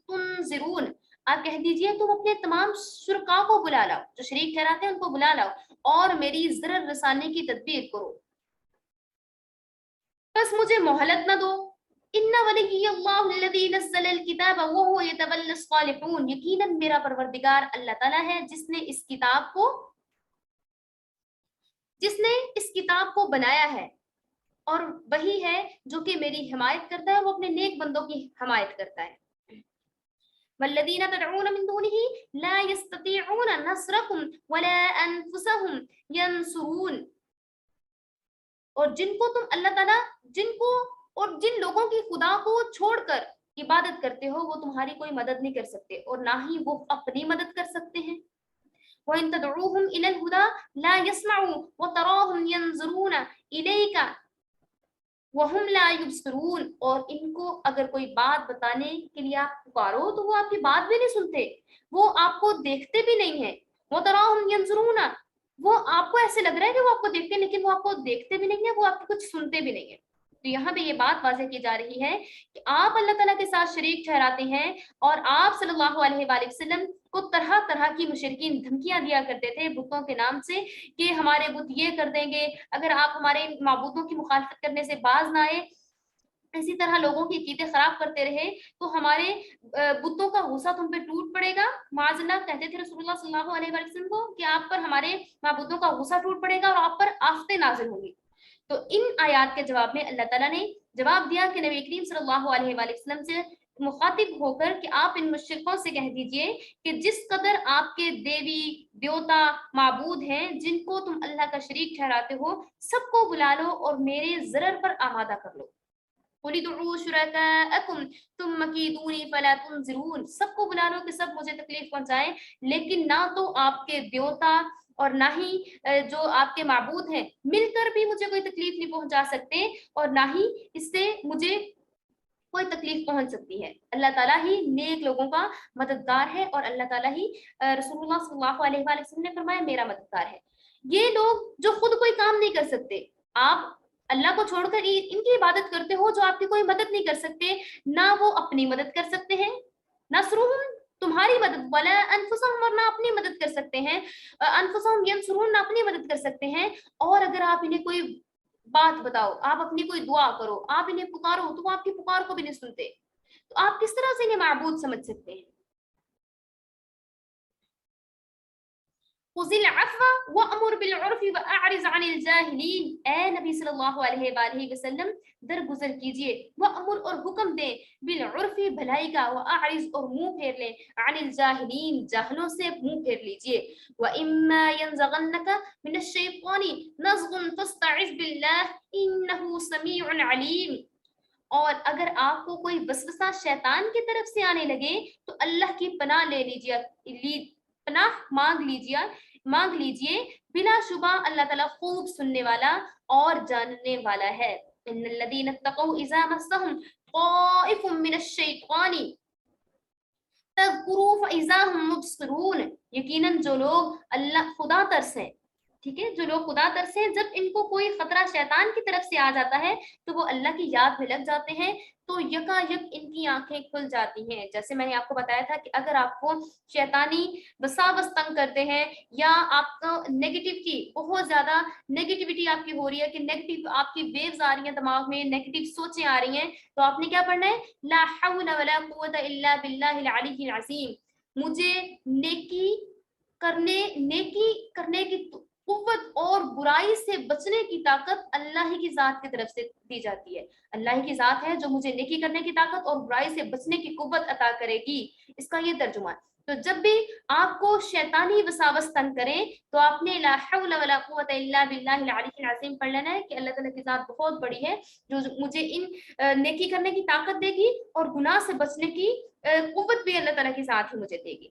تُنظِرُونَ، آپ کہہ دیجئے تم اپنے تمام شرکاء کو بلا لاؤ، جو شریک ٹھہراتے ہیں ان کو بلا لاؤ اور میری ضرر رسانے کی تدبیر کرو، بس مجھے مہلت نہ دو۔ ان ولی اللہ الذی نزل الکتاب وهو یتولی الصالحون، یقیناً میرا پروردگار اللہ تعالیٰ ہے جس نے اس کتاب کو بنایا ہے، اور وہی ہے جو کہ میری حمایت کرتا ہے، وہ اپنے نیک بندوں کی حمایت کرتا ہے۔ والذین تدعون من دونه لا يستطيعون نصركم ولا انفسهم ينصرون، اور جن کو تم اللہ تعالیٰ جن لوگوں کی خدا کو چھوڑ کر عبادت کرتے ہو، وہ تمہاری کوئی مدد نہیں کر سکتے اور نہ ہی وہ اپنی مدد کر سکتے ہیں۔ وَإِن تَدْعُوهُمْ إِلَى الْهُدَى لَا يَسْمَعُوا وَتَرَاهُمْ يَنْظُرُونَ إِلَيْكَ وَهُمْ لَا يُبْصِرُونَ، اور ان کو اگر کوئی بات بتانے کے لیے آپ پکارو تو وہ آپ کی بات بھی نہیں سنتے، وہ آپ کو دیکھتے بھی نہیں ہیں۔ وَتَرَاهُمْ يَنْظُرُونَ، وہ آپ کو ایسے لگ رہا ہے کہ وہ آپ کو دیکھتے ہیں، لیکن وہ آپ کو دیکھتے بھی نہیں ہیں، وہ آپ کو کچھ سنتے بھی نہیں ہیں۔ تو یہاں پہ یہ بات واضح کی جا رہی ہے کہ آپ اللہ تعالیٰ کے ساتھ شریک ٹھہراتے ہیں، اور آپ صلی اللہ علیہ وآلہ وسلم کو طرح طرح کی مشرکین دھمکیاں دیا کرتے تھے بتوں کے نام سے کہ ہمارے بت یہ کر دیں گے اگر آپ ہمارے معبودوں کی مخالفت کرنے سے باز نہ آئے، اسی طرح لوگوں کی عقیدے خراب کرتے رہے تو ہمارے بتوں کا غصہ تم پہ ٹوٹ پڑے گا۔ معاذ اللہ کہتے تھے رسول اللہ صلی اللہ علیہ وآلہ وسلم کو کہ آپ پر ہمارے معبودوں کا غصہ ٹوٹ پڑے گا اور آپ پر آفتیں نازل ہوں گی۔ تو ان آیات کے جواب میں اللہ تعالیٰ نے جواب دیا کہ نبی کریم صلی اللہ علیہ وآلہ وسلم سے مخاطب ہو کر کہ آپ ان مشرکوں سے کہہ دیجئے کہ جس قدر آپ کے دیوی دیوتا معبود ہیں جن کو تم اللہ کا شریک ٹھہراتے ہو، سب کو بلا لو اور میرے ضرر پر آمادہ کر لو۔ قُلِ ادْعُوا شُرَكَاءَكُمْ ثُمَّ كِيدُونِي فَلَا تُنظِرُونَ، سب کو بلا لو کہ سب مجھے تکلیف پہنچائیں، لیکن نہ تو آپ کے دیوتا اور نہ ہی جو آپ کے معبود ہیں مل کر بھی مجھے کوئی تکلیف نہیں پہنچا سکتے، اور نہ ہی اس سے مجھے کوئی تکلیف پہنچ سکتی ہے۔ اللہ تعالیٰ ہی نیک لوگوں کا مددگار ہے، اور اللہ تعالیٰ ہی رسول اللہ صلی اللہ علیہ وآلہ وسلم نے فرمایا میرا مددگار ہے۔ یہ لوگ جو خود کوئی کام نہیں کر سکتے، آپ اللہ کو چھوڑ کر ان کی عبادت کرتے ہو جو آپ کی کوئی مدد نہیں کر سکتے، نہ وہ اپنی مدد کر سکتے ہیں، نصرہم تمہاری مدد، ولا انفسہم اور نہ اپنی مدد کر سکتے ہیں، انفسہم ینصرون نہ اپنی مدد کر سکتے ہیں۔ اور اگر آپ انہیں کوئی بات بتاؤ، آپ اپنی کوئی دعا کرو، آپ انہیں پکارو تو وہ آپ کی پکار کو بھی نہیں سنتے، تو آپ کس طرح سے انہیں معبود سمجھ سکتے ہیں؟ خُذِ الْعَفْوَ وَأْمُرْ بِالْعُرْفِ وَأَعْرِضْ عَنِ الْجَاهِلِينَ، اے نبی صلی اللہ علیہ وآلہ وسلم درگزر کیجئے، وَأْمُرْ اور حکم دیں، بِالْعُرْفِ بھلائی کا، وَأَعْرِضْ اور منہ پھیر لیں، عَنِ الْجَاهِلِينَ جاہلوں سے منہ پھیر لیجئے، وَإِمَّا يَنزَغَنَّكَ مِنَ الشَّيْطَانِ نَزْغٌ فَاسْتَعِذْ بِاللَّهِ إِنَّهُ سَمِيعٌ عَلِيمٌ، اور اگر آپ کو کوئی وسوسہ شیطان کی طرف سے آنے لگے تو اللہ کی پناہ لے لیجیے، پناہ مانگ لیجیے، بلا شبہ اللہ تعالیٰ خوب سننے والا اور جاننے والا ہے۔ ان الذین اتقوا اذا مسهم طائف من الشیطان تذکروا فاذا هم مبصرون، یقیناً جو لوگ اللہ خدا ترسیں، ٹھیک ہے، جو لوگ خدا ترسیں جب ان کو کوئی خطرہ شیطان کی طرف سے آ جاتا ہے تو وہ اللہ کی یاد میں لگ جاتے ہیں تو یکا یک ان کی آنکھیں کھل جاتی ہیں۔ جیسے میں نے آپ کو بتایا تھا کہ اگر آپ کو شیطانی وساوس تنگ کرتے ہیں یا آپ کو نیگیٹیوٹی بہت زیادہ نیگیٹیوٹی آپ کی ہو رہی ہے کہ نیگیٹیو آپ کی ویوز آ رہی ہیں دماغ میں، نیگیٹیو سوچیں آ رہی ہیں، تو آپ نے کیا پڑھنا ہے؟ لا حول ولا قوت الا باللہ العلی العظیم، مجھے نیکی کرنے کی قوت اور برائی سے بچنے کی طاقت اللہ ہی کی ذات کی طرف سے دی جاتی ہے۔ اللہ ہی کی ذات ہے جو مجھے نیکی کرنے کی طاقت اور برائی سے بچنے کی قوت عطا کرے گی، اس کا یہ ترجمہ ہے۔ تو جب بھی آپ کو شیطانی وساوس تنگ کریں تو آپ نے لا حول ولا قوت الا باللہ العلی العظیم پڑھ لینا ہے کہ اللہ تعالیٰ کی ذات بہت بڑی ہے جو مجھے ان نیکی کرنے کی طاقت دے گی اور گناہ سے بچنے کی قوت بھی اللہ تعالیٰ کی ذات ہی مجھے دے گی،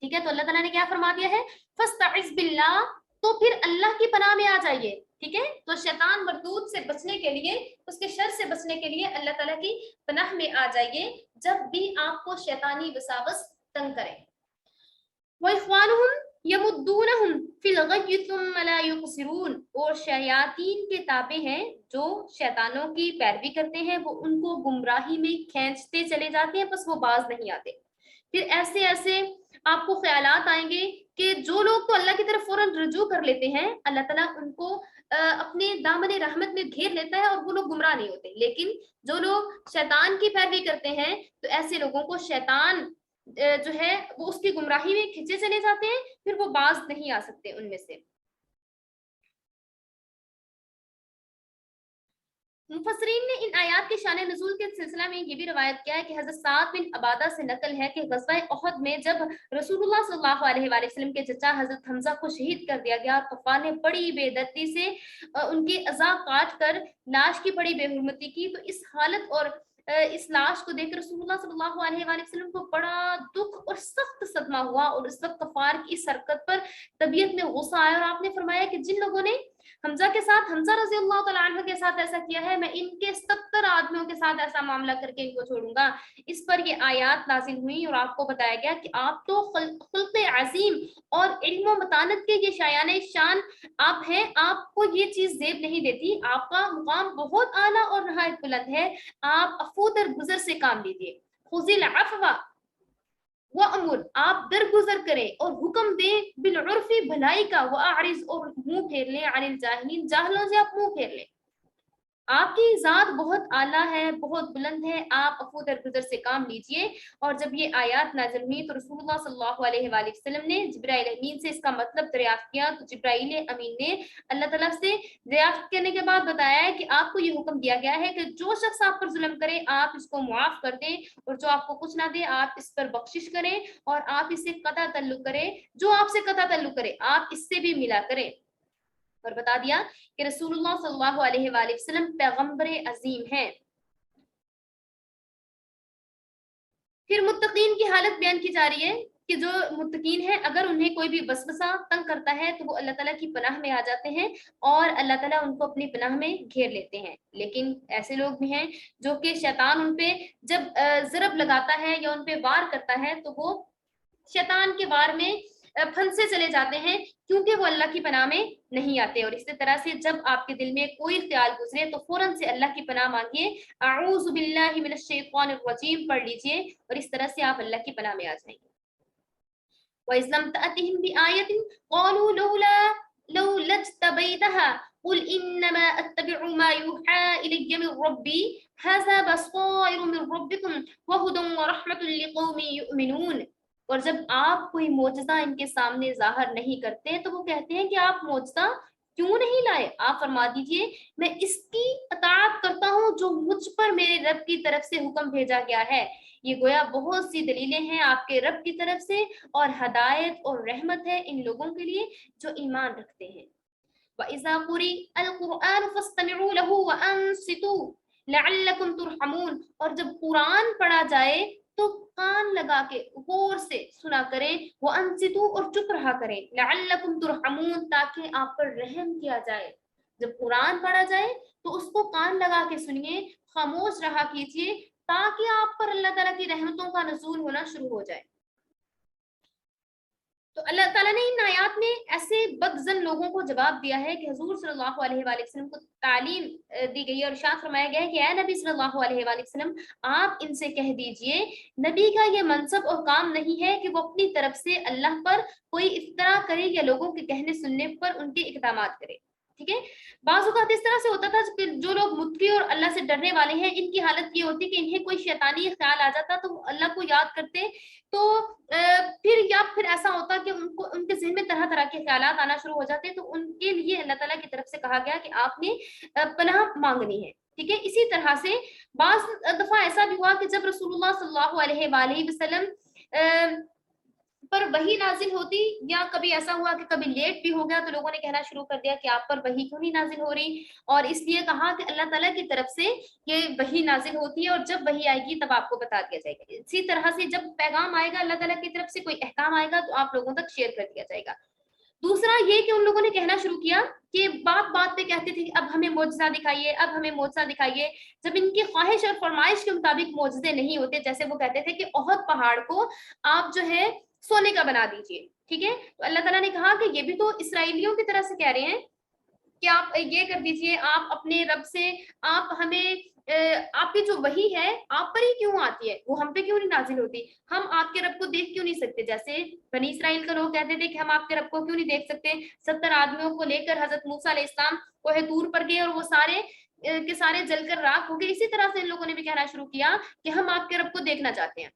ٹھیک ہے۔ تو اللہ تعالیٰ نے کیا فرما دیا ہے؟ فاستعذ باللہ، تو پھر اللہ کی پناہ میں آ جائیے، ٹھیک ہے۔ تو شیطان مردود سے بچنے کے لیے، اس کے شر سے بچنے کے لیے اللہ تعالیٰ کی پناہ میں آ جائیے جب بھی آپ کو شیطانی وساوس تنگ کرے۔ وَإِخْوَانُهُمْ يَمُدُّونَهُمْ فِي الْغَيِّ ثُمَّ لَا يُقْصِرُونَ، اور شیاطین کے تابع ہیں جو شیطانوں کی پیروی کرتے ہیں، وہ ان کو گمراہی میں کھینچتے چلے جاتے ہیں، بس وہ باز نہیں آتے۔ پھر ایسے آپ کو خیالات آئیں گے کہ جو لوگ تو اللہ کی طرف فوراً رجوع کر لیتے ہیں، اللہ تعالیٰ ان کو اپنے دامن رحمت میں گھیر لیتا ہے اور وہ لوگ گمراہ نہیں ہوتے. لیکن جو لوگ شیطان کی پیروی کرتے ہیں تو ایسے لوگوں کو شیطان جو ہے وہ اس کی گمراہی میں کھینچے چلے جاتے ہیں, پھر وہ باز نہیں آ سکتے ان میں سے. مفسرین نے ان آیات کے شان نزول کے سلسلہ میں یہ بھی روایت کیا ہے کہ حضرت سعد بن عبادہ سے نقل ہے کہ غزوہ احد میں جب رسول اللہ صلی اللہ علیہ وآلہ وسلم کے چچا حضرت حمزہ کو شہید کر دیا گیا, کفار نے بڑی بے دردی سے ان کے اعضاء کاٹ کر لاش کی بڑی بے حرمتی کی, تو اس حالت اور اس لاش کو دیکھ کر رسول اللہ صلی اللہ علیہ وآلہ وسلم کو بڑا دکھ اور سخت صدمہ ہوا, اور اس وقت کفار کی اس حرکت پر طبیعت میں غصہ آیا, اور آپ نے فرمایا کہ جن لوگوں نے حمزہ کے ساتھ, حمزہ رضی اللہ تعالیٰ عنہ کے ساتھ ایسا کیا ہے, میں ان کے 70 آدمیوں کے ساتھ ایسا معاملہ کر کے ان کو چھوڑوں گا. اس پر یہ آیات نازل ہوئی اور آپ کو بتایا گیا کہ آپ تو خلق عظیم اور علم و متانت کے یہ شایان شان آپ ہیں, آپ کو یہ چیز زیب نہیں دیتی, آپ کا مقام بہت اعلیٰ اور نہایت بلند ہے. آپ عفو درگزر سے کام لیجیے, خذ العفو وَأْمُرْ, آپ درگزر کریں اور حکم دیں بالعرف, بھلائی کا, وَأَعْرِضْ, اور منہ پھیر لیں, عن الجاہلین, جاہلوں سے آپ منہ پھیر لیں. آپ کی ذات بہت اعلیٰ ہے, بہت بلند ہے, آپ عفو درگزر سے کام لیجئے. اور جب یہ آیات نازل ہوئی تو رسول اللہ صلی اللہ علیہ وآلہ وسلم نے جبرائیل امین سے اس کا مطلب دریافت کیا, تو جبرائیل امین نے اللہ تعالیٰ سے دریافت کرنے کے بعد بتایا ہے کہ آپ کو یہ حکم دیا گیا ہے کہ جو شخص آپ پر ظلم کرے آپ اس کو معاف کر دیں, اور جو آپ کو کچھ نہ دے آپ اس پر بخشش کریں, اور آپ اس سے قطع تعلق کریں, جو آپ سے قطع تعلق کرے آپ اس سے بھی ملا کریں. اور بتا دیا کہ رسول اللہ صلی اللہ علیہ وآلہ وسلم پیغمبر عظیم ہیں. پھر متقین کی حالت بیان کی جا رہی ہے کہ جو متقین ہیں اگر انہیں کوئی بھی وسوسہ تنگ کرتا ہے تو وہ اللہ تعالیٰ کی پناہ میں آ جاتے ہیں اور اللہ تعالیٰ ان کو اپنی پناہ میں گھیر لیتے ہیں. لیکن ایسے لوگ بھی ہیں جو کہ شیطان ان پہ جب ضرب لگاتا ہے یا ان پہ وار کرتا ہے تو وہ شیطان کے وار میں پھنسے چلے جاتے ہیں کیونکہ وہ اللہ کی پناہ میں نہیں آتے. اور اسی طرح سے جب آپ کے دل میں کوئی خیال گزرے تو فوراً سے اللہ کی پناہ مانگیے, اعوذ باللہ من الشیطان الرجیم پڑھ لیجئے, اور اس طرح سے آپ اللہ کی پناہ میں آ جائیں گے. وَإِذْ لَمْ تَأْتِهِمْ بِآيَةٍ قَالُوا لَوْلَا اجْتَبَيْتَهَا قُلْ إِنَّمَا أَتَّبِعُ مَا يُوحَىٰ إِلَيَّ مِن رَّبِّي هَٰذَا بَصَائِرُ مِن رَّبِّكُمْ وَهُدًى وَرَحْمَةٌ لِّقَوْمٍ يُؤْمِنُونَ. اور جب آپ کوئی معجزہ ان کے سامنے ظاہر نہیں کرتے تو وہ کہتے ہیں کہ آپ معجزہ کیوں نہیں لائے. آپ فرما دیجئے میں اس کی اطاعت کرتا ہوں جو مجھ پر میرے رب کی طرف سے حکم بھیجا گیا ہے. یہ گویا بہت سی دلیلیں ہیں آپ کے رب کی طرف سے اور ہدایت اور رحمت ہے ان لوگوں کے لیے جو ایمان رکھتے ہیں. وَإِذَا قُرِئَ الْقُرْآنُ فَاسْتَمِعُوا لَهُ وَأَنصِتُوا لَعَلَّكُمْ تُرْحَمُونَ. اور جب قرآن پڑھا جائے تو کان لگا کے غور سے سنا کریں, وَأَنصِتُوا, اور چپ رہا کریں, لَعَلَّكُمْ تُرْحَمُونَ, تاکہ آپ پر رحم کیا جائے. جب قرآن پڑھا جائے تو اس کو کان لگا کے سنیے, خاموش رہا کیجیے تاکہ آپ پر اللہ تعالیٰ کی رحمتوں کا نزول ہونا شروع ہو جائے. تو اللہ تعالیٰ نے ان آیات میں ایسے بدظن لوگوں کو جواب دیا ہے کہ حضور صلی اللہ علیہ وآلہ وسلم کو تعلیم دی گئی ہے اور ارشاد فرمایا گیا ہے کہ اے نبی صلی اللہ علیہ وآلہ وسلم آپ ان سے کہہ دیجئے نبی کا یہ منصب اور کام نہیں ہے کہ وہ اپنی طرف سے اللہ پر کوئی افطرا کرے یا لوگوں کے کہنے سننے پر ان کے اقدامات کرے. ٹھیک ہے, بعض اوقات اس طرح سے ہوتا تھا کہ جو لوگ متقی اور اللہ سے ڈرنے والے ہیں ان کی حالت یہ ہوتی کہ انہیں کوئی شیطانی خیال آ جاتا تو وہ اللہ کو یاد کرتے, تو پھر ایسا ہوتا کہ ان کے ذہن میں طرح طرح کے خیالات آنا شروع ہو جاتے, تو ان کے لیے اللہ تعالیٰ کی طرف سے کہا گیا کہ آپ نے پناہ مانگنی ہے. ٹھیک ہے, اسی طرح سے بعض دفعہ ایسا بھی ہوا کہ جب رسول اللہ صلی اللہ علیہ وآلہ وسلم پر وحی نازل ہوتی یا کبھی ایسا ہوا کہ کبھی لیٹ بھی ہو گیا تو لوگوں نے کہنا شروع کر دیا کہ آپ پر وحی کیوں نہیں نازل ہو رہی, اور اس لیے کہا کہ اللہ تعالیٰ کی طرف سے یہ وحی نازل ہوتی ہے اور جب وحی آئے گی تب آپ کو بتا دیا جائے گا. اسی طرح سے جب پیغام آئے گا اللہ تعالیٰ کی طرف سے کوئی احکام آئے گا تو آپ لوگوں تک شیئر کر دیا جائے گا. دوسرا یہ کہ ان لوگوں نے کہنا شروع کیا کہ بات بات پہ کہتے تھے کہ اب ہمیں معجزہ دکھائیے, اب ہمیں معجزہ دکھائیے, جب ان کی خواہش اور فرمائش کے مطابق معجزے نہیں ہوتے. جیسے وہ کہتے تھے کہ احد پہاڑ کو آپ جو ہے سونے کا بنا دیجیے. ٹھیک ہے, تو اللہ تعالیٰ نے کہا کہ یہ بھی تو اسرائیلیوں کی طرح سے کہہ رہے ہیں کہ آپ یہ کر دیجئے, آپ اپنے رب سے آپ ہمیں آپ کی جو وحی ہے آپ پر ہی کیوں آتی ہے, وہ ہم پہ کیوں نہیں نازل ہوتی؟ ہم آپ کے رب کو دیکھ کیوں نہیں سکتے؟ جیسے بنی اسرائیل کا لوگ کہتے تھے کہ ہم آپ کے رب کو کیوں نہیں دیکھ سکتے. 70 آدمیوں کو لے کر حضرت موسیٰ علیہ السلام کوہ طور پر گئے اور وہ سارے کے سارے جل کر راکھ ہو گئے. اسی طرح سے ان لوگوں نے بھی کہنا شروع کیا کہ ہم آپ کے رب کو دیکھنا چاہتے ہیں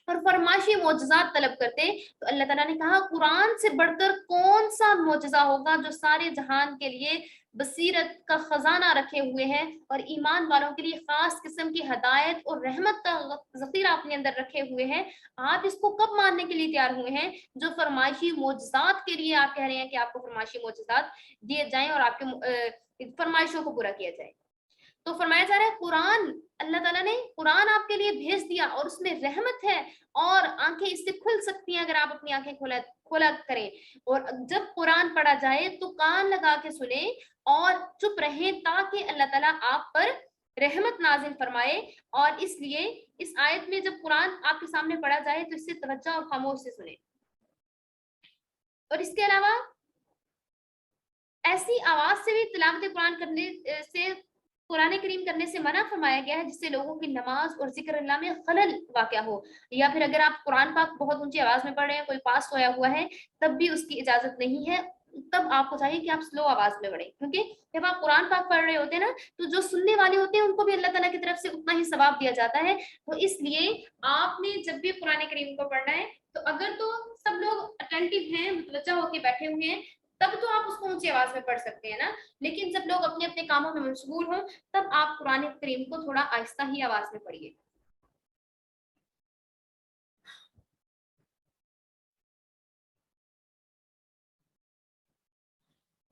اور فرمائشی معجزات طلب کرتے. تو اللہ تعالیٰ نے کہا قرآن سے بڑھ کر کون سا معجزہ ہوگا جو سارے جہان کے لیے بصیرت کا خزانہ رکھے ہوئے ہیں اور ایمان والوں کے لیے خاص قسم کی ہدایت اور رحمت کا ذخیرہ اپنے اندر رکھے ہوئے ہیں. آپ اس کو کب ماننے کے لیے تیار ہوئے ہیں؟ جو فرمائشی معجزات کے لیے آپ کہہ رہے ہیں کہ آپ کو فرمائشی معجزات دیے جائیں اور آپ کے فرمائشوں کو پورا کیا جائے. تو فرمایا جا رہا ہے قرآن, اللہ تعالیٰ نے قرآن آپ کے لیے بھیج دیا اور اس میں رحمت ہے اور آنکھیں اس سے کھل سکتی ہیں اگر آپ اپنی آنکھیں کھولا کریں. اور جب قرآن پڑھا جائے تو کان لگا کے سنیں اور چپ رہیں تاکہ اللہ تعالیٰ آپ پر رحمت نازل فرمائے. اور اس لیے اس آیت میں جب قرآن آپ کے سامنے پڑھا جائے تو اس سے توجہ اور خاموش سے سنیں. اور اس کے علاوہ ایسی آواز سے بھی تلاوت قرآن کرنے سے قرآن کریم کرنے سے منع فرمایا گیا ہے جس سے لوگوں کی نماز اور ذکر اللہ میں خلل واقع ہو. یا پھر اگر آپ قرآن پاک بہت اونچی آواز میں پڑھ رہے ہیں, کوئی پاس سویا ہوا ہے, تب بھی اس کی اجازت نہیں ہے. تب آپ کو چاہیے کہ آپ سلو آواز میں پڑھیں, کیونکہ جب آپ قرآن پاک پڑھ رہے ہوتے ہیں نا تو جو سننے والے ہوتے ہیں ان کو بھی اللہ تعالیٰ کی طرف سے اتنا ہی ثواب دیا جاتا ہے. تو اس لیے آپ نے جب بھی قرآن کریم کو پڑھنا ہے تو اگر تو سب لوگ اٹینٹیو ہیں, متوجہ ہو کے بیٹھے ہوئے ہیں, تب تو آپ اس کو اونچی آواز میں پڑھ سکتے ہیں نا. لیکن جب لوگ اپنے اپنے کاموں میں مشغول ہوں تب آپ قرآن کریم کو تھوڑا آہستہ ہی آواز میں پڑھیے.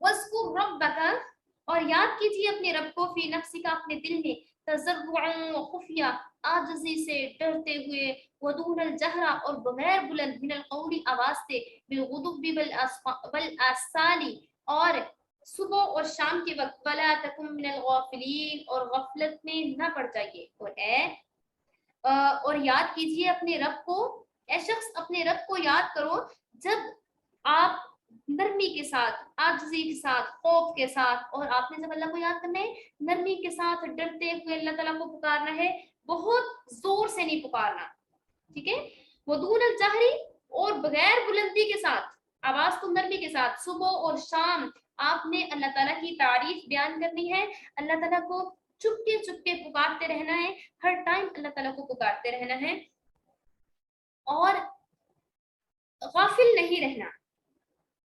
وَاذْكُرْ رَبَّكَ, اور یاد کیجیے اپنے رب کو, فی نفسک, اپنے دل میں, تضرعا وخفیہ, عاجزی سے, ڈرتے ہوئے, ودون الجہرا, اور بغیر بلند, من القول, آواز سے, بالغدو والآصال, اور صبح اور شام کے وقت, ولا تکن من الغافلین, اور غفلت میں نہ پڑ جائیے. اور یاد کیجیے اپنے رب کو, اے شخص اپنے رب کو یاد کرو جب آپ نرمی کے ساتھ, عاجزی کے ساتھ, خوف کے ساتھ, اور آپ نے جب اللہ کو یاد کرنا ہے نرمی کے ساتھ, ڈرتے ہوئے اللہ تعالیٰ کو پکارنا ہے, بہت زور سے نہیں پکارنا, ٹھیک ہے. ودون الجہری, اور بغیر بلندی کے ساتھ, آواز کو نرمی کے ساتھ, صبح اور شام آپ نے اللہ تعالیٰ کی تعریف بیان کرنی ہے, اللہ تعالیٰ کو چپکے چپکے پکارتے رہنا ہے, ہر ٹائم اللہ تعالیٰ کو پکارتے رہنا ہے, اور غافل نہیں رہنا,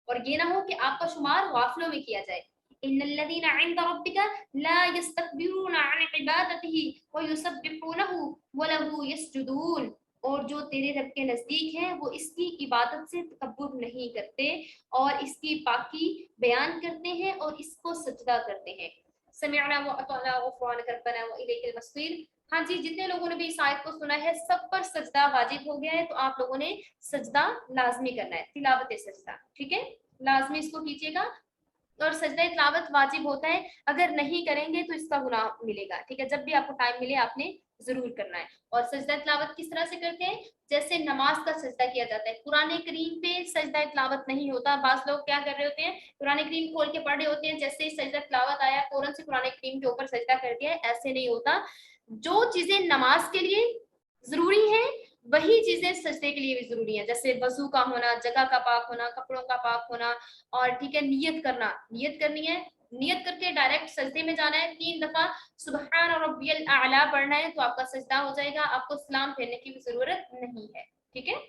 اور یہ نہ ہو کہ آپ کا شمار غافلوں میں کیا جائے. ان الذين عند ربك لا يستكبرون عن عبادته ويسبحونه وله يسجدون, اور جو تیرے رب کے نزدیک ہیں وہ اس کی عبادت سے تکبر نہیں کرتے اور اس کی پاکی بیان کرتے ہیں اور اس کو سجدہ کرتے ہیں. سمعنا واطعنا غفرانك ربنا واليك المصير. ہاں جی, جتنے لوگوں نے بھی اس آیت کو سنا ہے سب پر سجدہ واجب ہو گیا ہے, تو آپ لوگوں نے سجدہ لازمی کرنا ہے, تلاوت سجدہ, ٹھیک ہے, لازمی اس کو کیجیے گا. اور سجدہ تلاوت واجب ہوتا ہے, اگر نہیں کریں گے تو اس کا گناہ ملے گا, ٹھیک ہے. جب بھی آپ کو ٹائم ملے آپ نے ضرور کرنا ہے. اور سجدہ تلاوت کس طرح سے کرتے ہیں؟ جیسے نماز کا سجدہ کیا جاتا ہے, قرآن کریم پہ سجدہ تلاوت نہیں ہوتا. بعض لوگ کیا کر رہے ہوتے ہیں, قرآن کریم کھول کے پڑھ رہے ہوتے ہیں, جیسے سجدہ تلاوت آیا فوراً سے قرآن کریم کے اوپر سجدہ کر دیا ہے, ایسے نہیں ہوتا. جو چیزیں نماز کے لیے ضروری ہیں وہی چیزیں سجدے کے لیے بھی ضروری ہیں, جیسے وضو کا ہونا, جگہ کا پاک ہونا, کپڑوں کا پاک ہونا, اور ٹھیک ہے نیت کرنا, نیت کرنی ہے, نیت کر کے ڈائریکٹ سجدے میں جانا ہے, 3 دفعہ سبحان ربی الاعلیٰ پڑھنا ہے تو آپ کا سجدہ ہو جائے گا, آپ کو سلام پھیرنے کی بھی ضرورت نہیں ہے, ٹھیک ہے.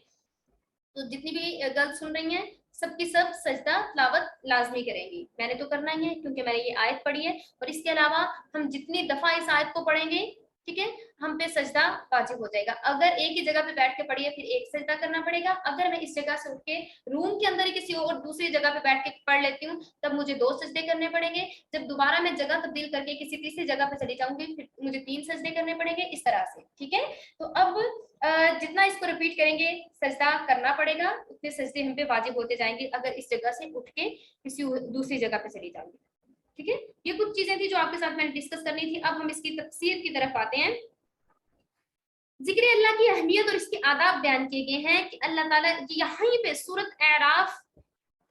تو جتنی بھی گرل سن رہی ہیں سب کی سب سجدہ تلاوت لازمی کریں گی, میں نے تو کرنا ہی ہے کیونکہ میں نے یہ آیت پڑھی ہے, اور اس کے علاوہ ہم جتنی دفعہ اس آیت کو پڑھیں گے, ٹھیک ہے, ہم پہ سجدہ واجب ہو جائے گا. اگر ایک ہی جگہ پہ بیٹھ کے پڑھیے پھر ایک سجدہ کرنا پڑے گا, اگر میں اس جگہ سے اٹھ کے روم کے اندر کسی اور دوسری جگہ پہ بیٹھ کے پڑھ لیتی ہوں تب مجھے 2 سجدے کرنے پڑیں گے. جب دوبارہ میں جگہ تبدیل کر کے کسی تیسری جگہ پہ چلی جاؤں گی پھر مجھے 3 سجدے کرنے پڑیں گے, اس طرح سے, ٹھیک ہے. تو اب جتنا اس کو ریپیٹ کریں گے سجدہ کرنا پڑے گا, اتنے سجدے ہم پہ واجب ہوتے جائیں گے اگر اس جگہ سے اٹھ کے کسی دوسری جگہ پہ چلی جاؤں گی, ٹھیک ہے. یہ کچھ چیزیں تھی جو آپ کے ساتھ میں نے ڈسکس کرنی تھی. اب ہم اس کی تفسیر کی طرف آتے ہیں. ذکر اللہ کی اہمیت اور اس کے آداب بیان کیے گئے ہیں کہ اللہ تعالیٰ یہیں پہ سورۃ اعراف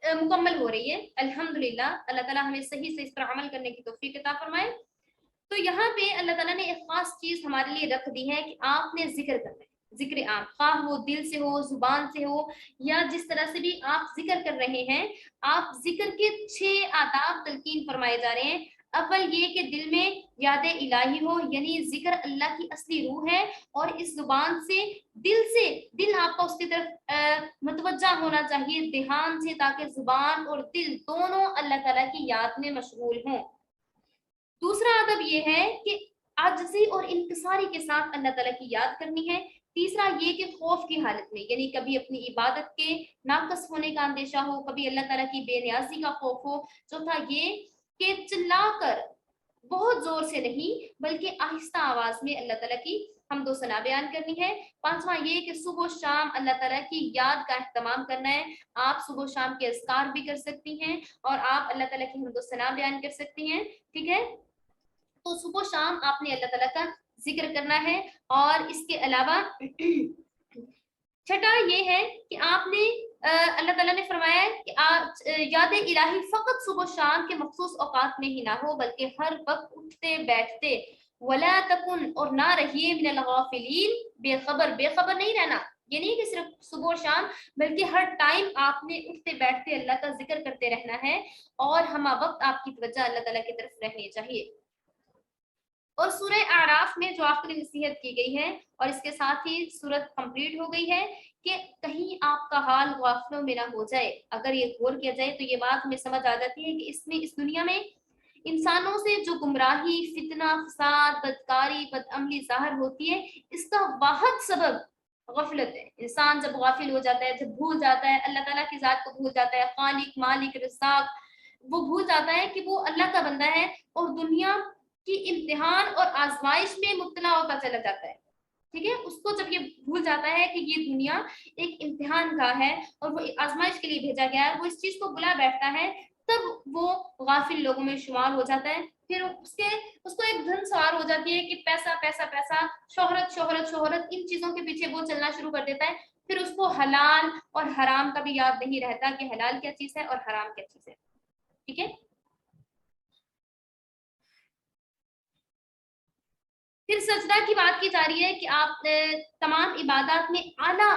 مکمل ہو رہی ہے. الحمدللہ اللہ تعالیٰ ہمیں صحیح سے اس پر عمل کرنے کی توفیق عطا فرمائے. تو یہاں پہ اللہ تعالیٰ نے ایک خاص چیز ہمارے لیے رکھ دی ہے کہ آپ نے ذکر کرنا ہے، ذکر عام، خواہ وہ دل سے ہو، زبان سے ہو، یا جس طرح سے بھی آپ ذکر کر رہے ہیں، آپ ذکر کے 6 آداب تلقین فرمائے جا رہے ہیں۔ اول یہ کہ دل میں یاد الہی ہو، یعنی ذکر اللہ کی اصلی روح ہے، اور اس زبان سے دل آپ کا اس کی طرف متوجہ ہونا چاہیے دھیان سے، تاکہ زبان اور دل دونوں اللہ تعالیٰ کی یاد میں مشغول ہوں۔ دوسرا ادب یہ ہے کہ عاجزی اور انکساری کے ساتھ اللہ تعالیٰ کی یاد کرنی ہے۔ تیسرا یہ کہ خوف کی حالت میں، یعنی کبھی اپنی عبادت کے ناقص ہونے کا اندیشہ ہو، کبھی اللہ تعالیٰ کی بے نیازی کا خوف ہو۔ چوتھا یہ کہ چلا کر، بہت زور سے نہیں بلکہ آہستہ آواز میں اللہ تعالیٰ کی حمد و ثنا بیان کرنی ہے۔ پانچواں یہ کہ صبح و شام اللہ تعالیٰ کی یاد کا اہتمام کرنا ہے۔ آپ صبح و شام کے اذکار بھی کر سکتی ہیں، اور آپ اللہ تعالیٰ کی حمد و ثنا بیان کر سکتی ہیں، ٹھیک ہے۔ تو صبح و شام آپ نے اللہ تعالیٰ کا ذکر کرنا ہے۔ اور اس کے علاوہ چھٹا یہ ہے کہ آپ نے اللہ تعالیٰ نے فرمایا ہے کہ یاد الہی فقط صبح و شام کے مخصوص اوقات میں ہی نہ ہو، بلکہ ہر وقت اٹھتے بیٹھتے، ولا تکن، اور نہ رہیے من الغافلین، بے خبر نہیں رہنا، یہ نہیں کہ صرف صبح و شام، بلکہ ہر ٹائم آپ نے اٹھتے بیٹھتے اللہ کا ذکر کرتے رہنا ہے، اور ہمہ وقت آپ کی توجہ اللہ تعالیٰ کی طرف رہنی چاہیے۔ اور سورہ اعراف میں جو آخری نصیحت کی گئی ہے، اور اس کے ساتھ ہی سورت کمپلیٹ ہو گئی ہے، کہ کہیں آپ کا حال غافلوں میں نہ ہو جائے۔ اگر یہ غور کیا جائے تو یہ بات ہمیں سمجھ آ جاتی ہے کہ اس دنیا میں انسانوں سے جو گمراہی، فتنہ، فساد، بدکاری، بدعملی ظاہر ہوتی ہے، اس کا واحد سبب غفلت ہے۔ انسان جب غافل ہو جاتا ہے، جب بھول جاتا ہے اللہ تعالیٰ کی ذات کو، بھول جاتا ہے خالق، مالک، رزاق، وہ بھول جاتا ہے کہ وہ اللہ کا بندہ ہے، اور دنیا کی امتحان اور آزمائش میں مبتلا ہوتا چلا جاتا ہے، ٹھیک ہے۔ اس کو جب یہ بھول جاتا ہے کہ یہ دنیا ایک امتحان گاہ ہے اور وہ آزمائش کے لیے بھیجا گیا ہے، وہ اس چیز کو بلا بیٹھتا ہے، تب وہ غافل لوگوں میں شمار ہو جاتا ہے۔ پھر اس کو ایک دھن سوار ہو جاتی ہے کہ پیسہ پیسہ پیسہ، شہرت شہرت شہرت، ان چیزوں کے پیچھے وہ چلنا شروع کر دیتا ہے۔ پھر اس کو حلال اور حرام کا بھی یاد نہیں رہتا کہ حلال کیا چیز ہے اور حرام کیا چیز ہے، ٹھیک ہے۔ پھر سجدہ کی بات کی جا رہی ہے کہ آپ تمام عبادات میں اعلیٰ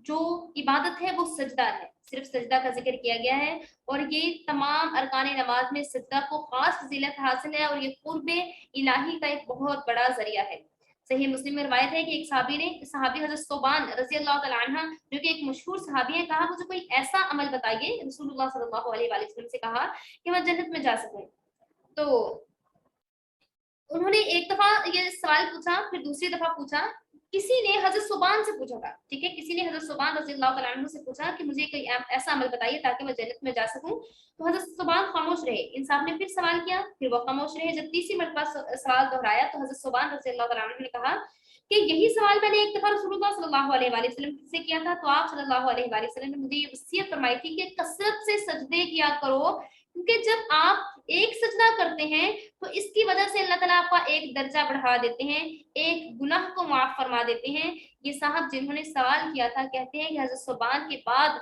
جو عبادت ہے وہ سجدہ ہے، صرف سجدہ کا ذکر کیا گیا ہے، اور یہ تمام ارکان نماز میں سجدہ کو خاص فضیلت حاصل ہے، اور یہ قرب الہی کا ایک بہت بڑا ذریعہ ہے۔ صحیح مسلم میں روایت ہے کہ ایک صحابی حضرت ثوبان رضی اللہ تعالیٰ عنہ، جو کہ ایک مشہور صحابی ہیں، کہا مجھے کوئی ایسا عمل بتائیے، رسول اللہ صلی اللہ علیہ وآلہ وسلم سے کہا کہ میں جنت میں جا سکوں۔ تو انہوں نے ایک دفعہ یہ سوال پوچھا، پھر دوسری دفعہ پوچھا، کسی نے حضرت ثوبان سے پوچھا تھا، ٹھیک ہے، کسی نے حضرت ثوبان رضی اللہ تعالیٰ عنہ سے پوچھا کہ مجھے کوئی ایسا عمل بتائیے تاکہ میں جنت میں جا سکوں۔ تو حضرت ثوبان خاموش رہے، انسان نے پھر سوال کیا، پھر وہ خاموش رہے۔ جب تیسری مرتبہ سوال دہرایا تو حضرت ثوبان رضی اللہ تعالیٰ عنہ نے کہا کہ یہی سوال میں نے ایک دفعہ رسول اللہ صلی اللہ علیہ وآلہ وسلم سے کیا تھا، تو آپ صلی اللہ علیہ وآلہ وسلم نے مجھے یہ وصیت فرمائی تھی کہ کثرت سے سجدے کیا کرو، کیونکہ جب آپ ایک سجدہ کرتے ہیں تو اس کی وجہ سے اللہ تعالیٰ آپ کا ایک درجہ بڑھا دیتے ہیں، ایک گناہ کو معاف فرما دیتے ہیں۔ یہ صاحب جنہوں نے سوال کیا تھا کہتے ہیں کہ حضرت ثوبان کے بعد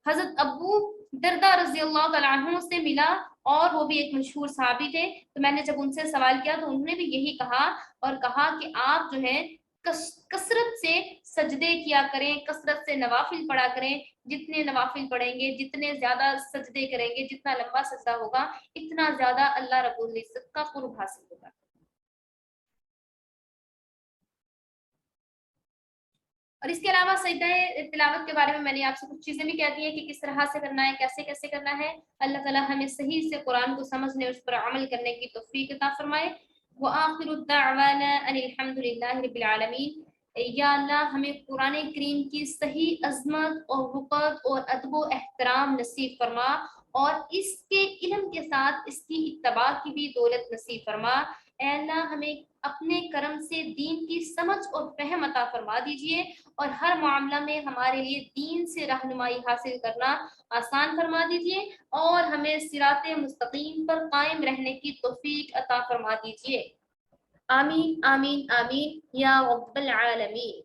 حضرت ابو دردہ رضی اللہ تعالیٰ عنہ سے ملا، اور وہ بھی ایک مشہور صحابی تھے۔ تو میں نے جب ان سے سوال کیا تو انہوں نے بھی یہی کہا، اور کہا کہ آپ جو ہے کثرت سے سجدے کیا کریں، کثرت سے نوافل پڑھا کریں، جتنے نوافل پڑھیں گے، جتنے زیادہ سجدے کریں گے، جتنا لمبا سجدہ ہوگا، اتنا زیادہ اللہ رب العزت کا قرب حاصل ہوگا۔ اور اس کے علاوہ سجدہ تلاوت کے بارے میں نے آپ سے کچھ چیزیں بھی کہہ دی ہیں کہ کس طرح سے کرنا ہے، کیسے کیسے کرنا ہے۔ اللہ تعالیٰ ہمیں صحیح سے قرآن کو سمجھنے، اس پر عمل کرنے کی توفیق عطا فرمائے۔ وآخر الدعوانا ان الحمد للہ رب العالمین۔ یا اللہ ہمیں قرآن کریم کی صحیح عظمت اور وقت اور ادب و احترام نصیب فرما، اور اس کے علم کے ساتھ اس کی اتباع کی بھی دولت نصیب فرما۔ اے اللہ ہمیں اپنے کرم سے دین کی سمجھ اور فہم عطا فرما دیجئے، اور ہر معاملہ میں ہمارے لیے دین سے رہنمائی حاصل کرنا آسان فرما دیجئے، اور ہمیں صراط مستقیم پر قائم رہنے کی توفیق عطا فرما دیجئے۔ آمین آمین آمین یا رب العالمین۔